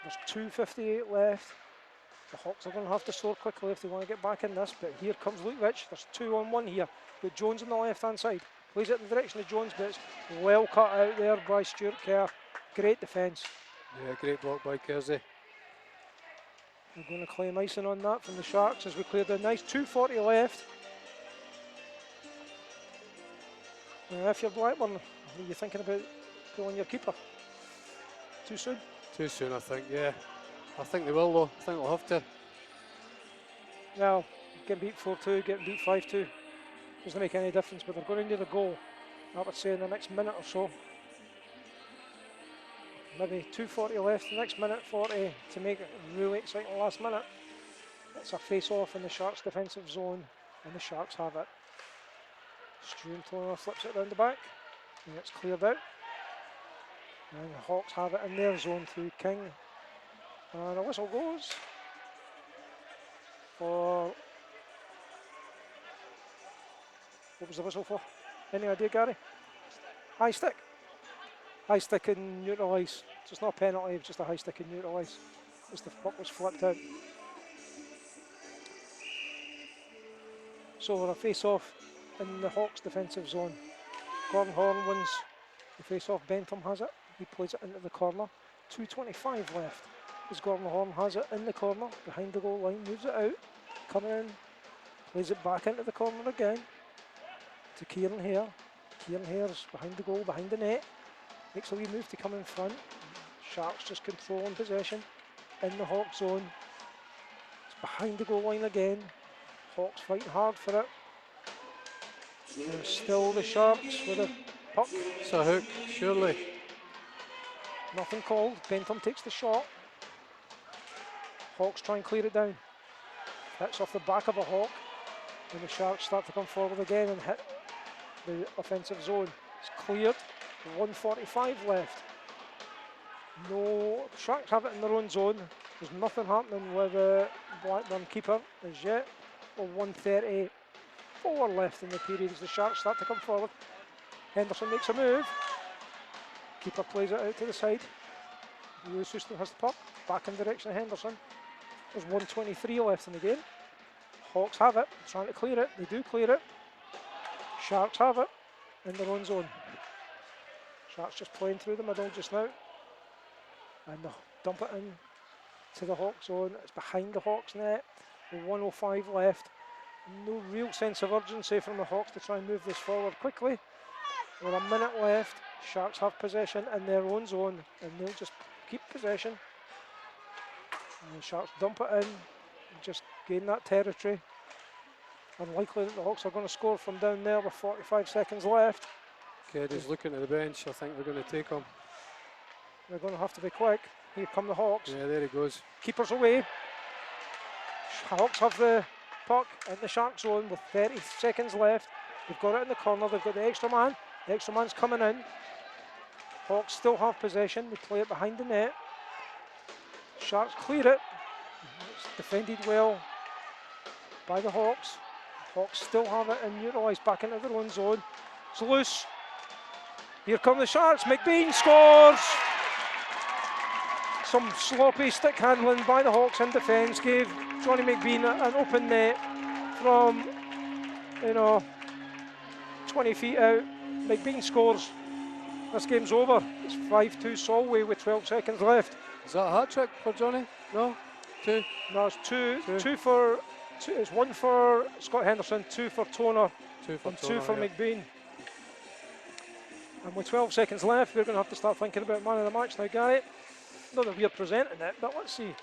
There's 2:58 left. The Hawks are going to have to score quickly if they want to get back in this, but here comes Leakwich. There's 2-on-1 here with Jones on the left hand side. Plays it in the direction of Jones, but it's well cut out there by Stuart Kerr. Great defence. Yeah, great block by Kersey. We're going to claim icing on that from the Sharks as we clear the nice 2:40 left. If you're Blackburn, are you thinking about pulling your keeper? Too soon? Too soon, I think, yeah. I think they will, though. I think they'll have to. Well, getting beat 4-2, getting beat 5-2. Doesn't make any difference, but they're going to need a goal, I would say, in the next minute or so. Maybe 2:40 left, the next minute 40 to make it really exciting last minute. It's a face-off in the Sharks' defensive zone, and the Sharks have it. Stuart Toner flips it round the back, and it's cleared out. And the Hawks have it in their zone through King. And a whistle goes for... What was the whistle for? Any idea, Gary? High stick. High stick and neutral ice. So it's not a penalty, it's just a high stick and neutral ice. As the puck was flipped out. So we're a face-off in the Hawks defensive zone. Gordon Horn wins the face-off. Bentham has it. He plays it into the corner. 2:25 left. As Gordon Horn has it in the corner, behind the goal line, moves it out, coming in, plays it back into the corner again to Kieran Hare. Kieran Hare's behind the goal, behind the net, makes a wee move to come in front. Sharks just controlling possession in the Hawks zone. It's behind the goal line again. Hawks fighting hard for it. And still the Sharks with a puck. It's a hook, surely. Nothing called. Bentham takes the shot. Hawks try and clear it down. Hits off the back of a Hawk. And the Sharks start to come forward again and hit the offensive zone. It's cleared. 1:45 left. No, Sharks have it in their own zone. There's nothing happening with the Blackburn keeper as yet. Well, 1:34 left in the period as the Sharks start to come forward. Henderson makes a move. Keeper plays it out to the side. Lewis Houston has the puck. Back in the direction of Henderson. There's 1:23 left in the game. Hawks have it, trying to clear it. They do clear it. Sharks have it in their own zone. Sharks just playing through the middle just now. And they'll dump it in to the Hawks zone. It's behind the Hawks net. 1:05 left. No real sense of urgency from the Hawks to try and move this forward quickly. With a minute left, Sharks have possession in their own zone and they'll just keep possession And the Sharks dump it in and just gain that territory. Unlikely that the Hawks are going to score from down there with 45 seconds left. Keddy's looking at the bench. I think they're going to take him. They're going to have to be quick. Here come the Hawks. Yeah, there he goes. Keepers away. Hawks have the puck in the Shark zone with 30 seconds left. They've got it in the corner. They've got the extra man. The extra man's coming in. Hawks still have possession. They play it behind the net. Sharks clear it. It's defended well by the Hawks. Hawks still have it and utilised back into their own zone. It's loose. Here come the Sharks. McBean scores. Some sloppy stick handling by the Hawks in defence gave Johnny McBean an open net from 20 feet out. McBean scores. This game's over. It's 5-2 Solway with 12 seconds left. Is that a hat trick for Johnny? No? 2? No, it's it's 1 for Scott Henderson, 2 for Toner, 2 for and Toner, 2 for yeah. McBean. And with 12 seconds left, we're going to have to start thinking about man of the match now, Gary. Not that we're presenting it, but let's see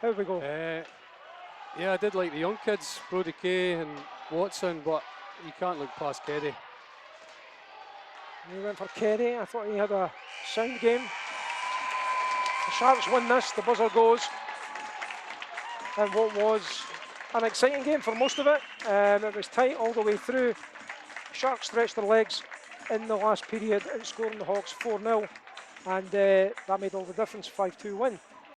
how we go. Yeah, I did like the young kids, Brody Kay and Watson, but you can't look past Keddy. He went for Kerry. I thought he had a sound game. The Sharks win this, the buzzer goes. And what was an exciting game for most of it. It was tight all the way through. Sharks stretched their legs in the last period, outscoring the Hawks 4-0. And that made all the difference, 5-2 win.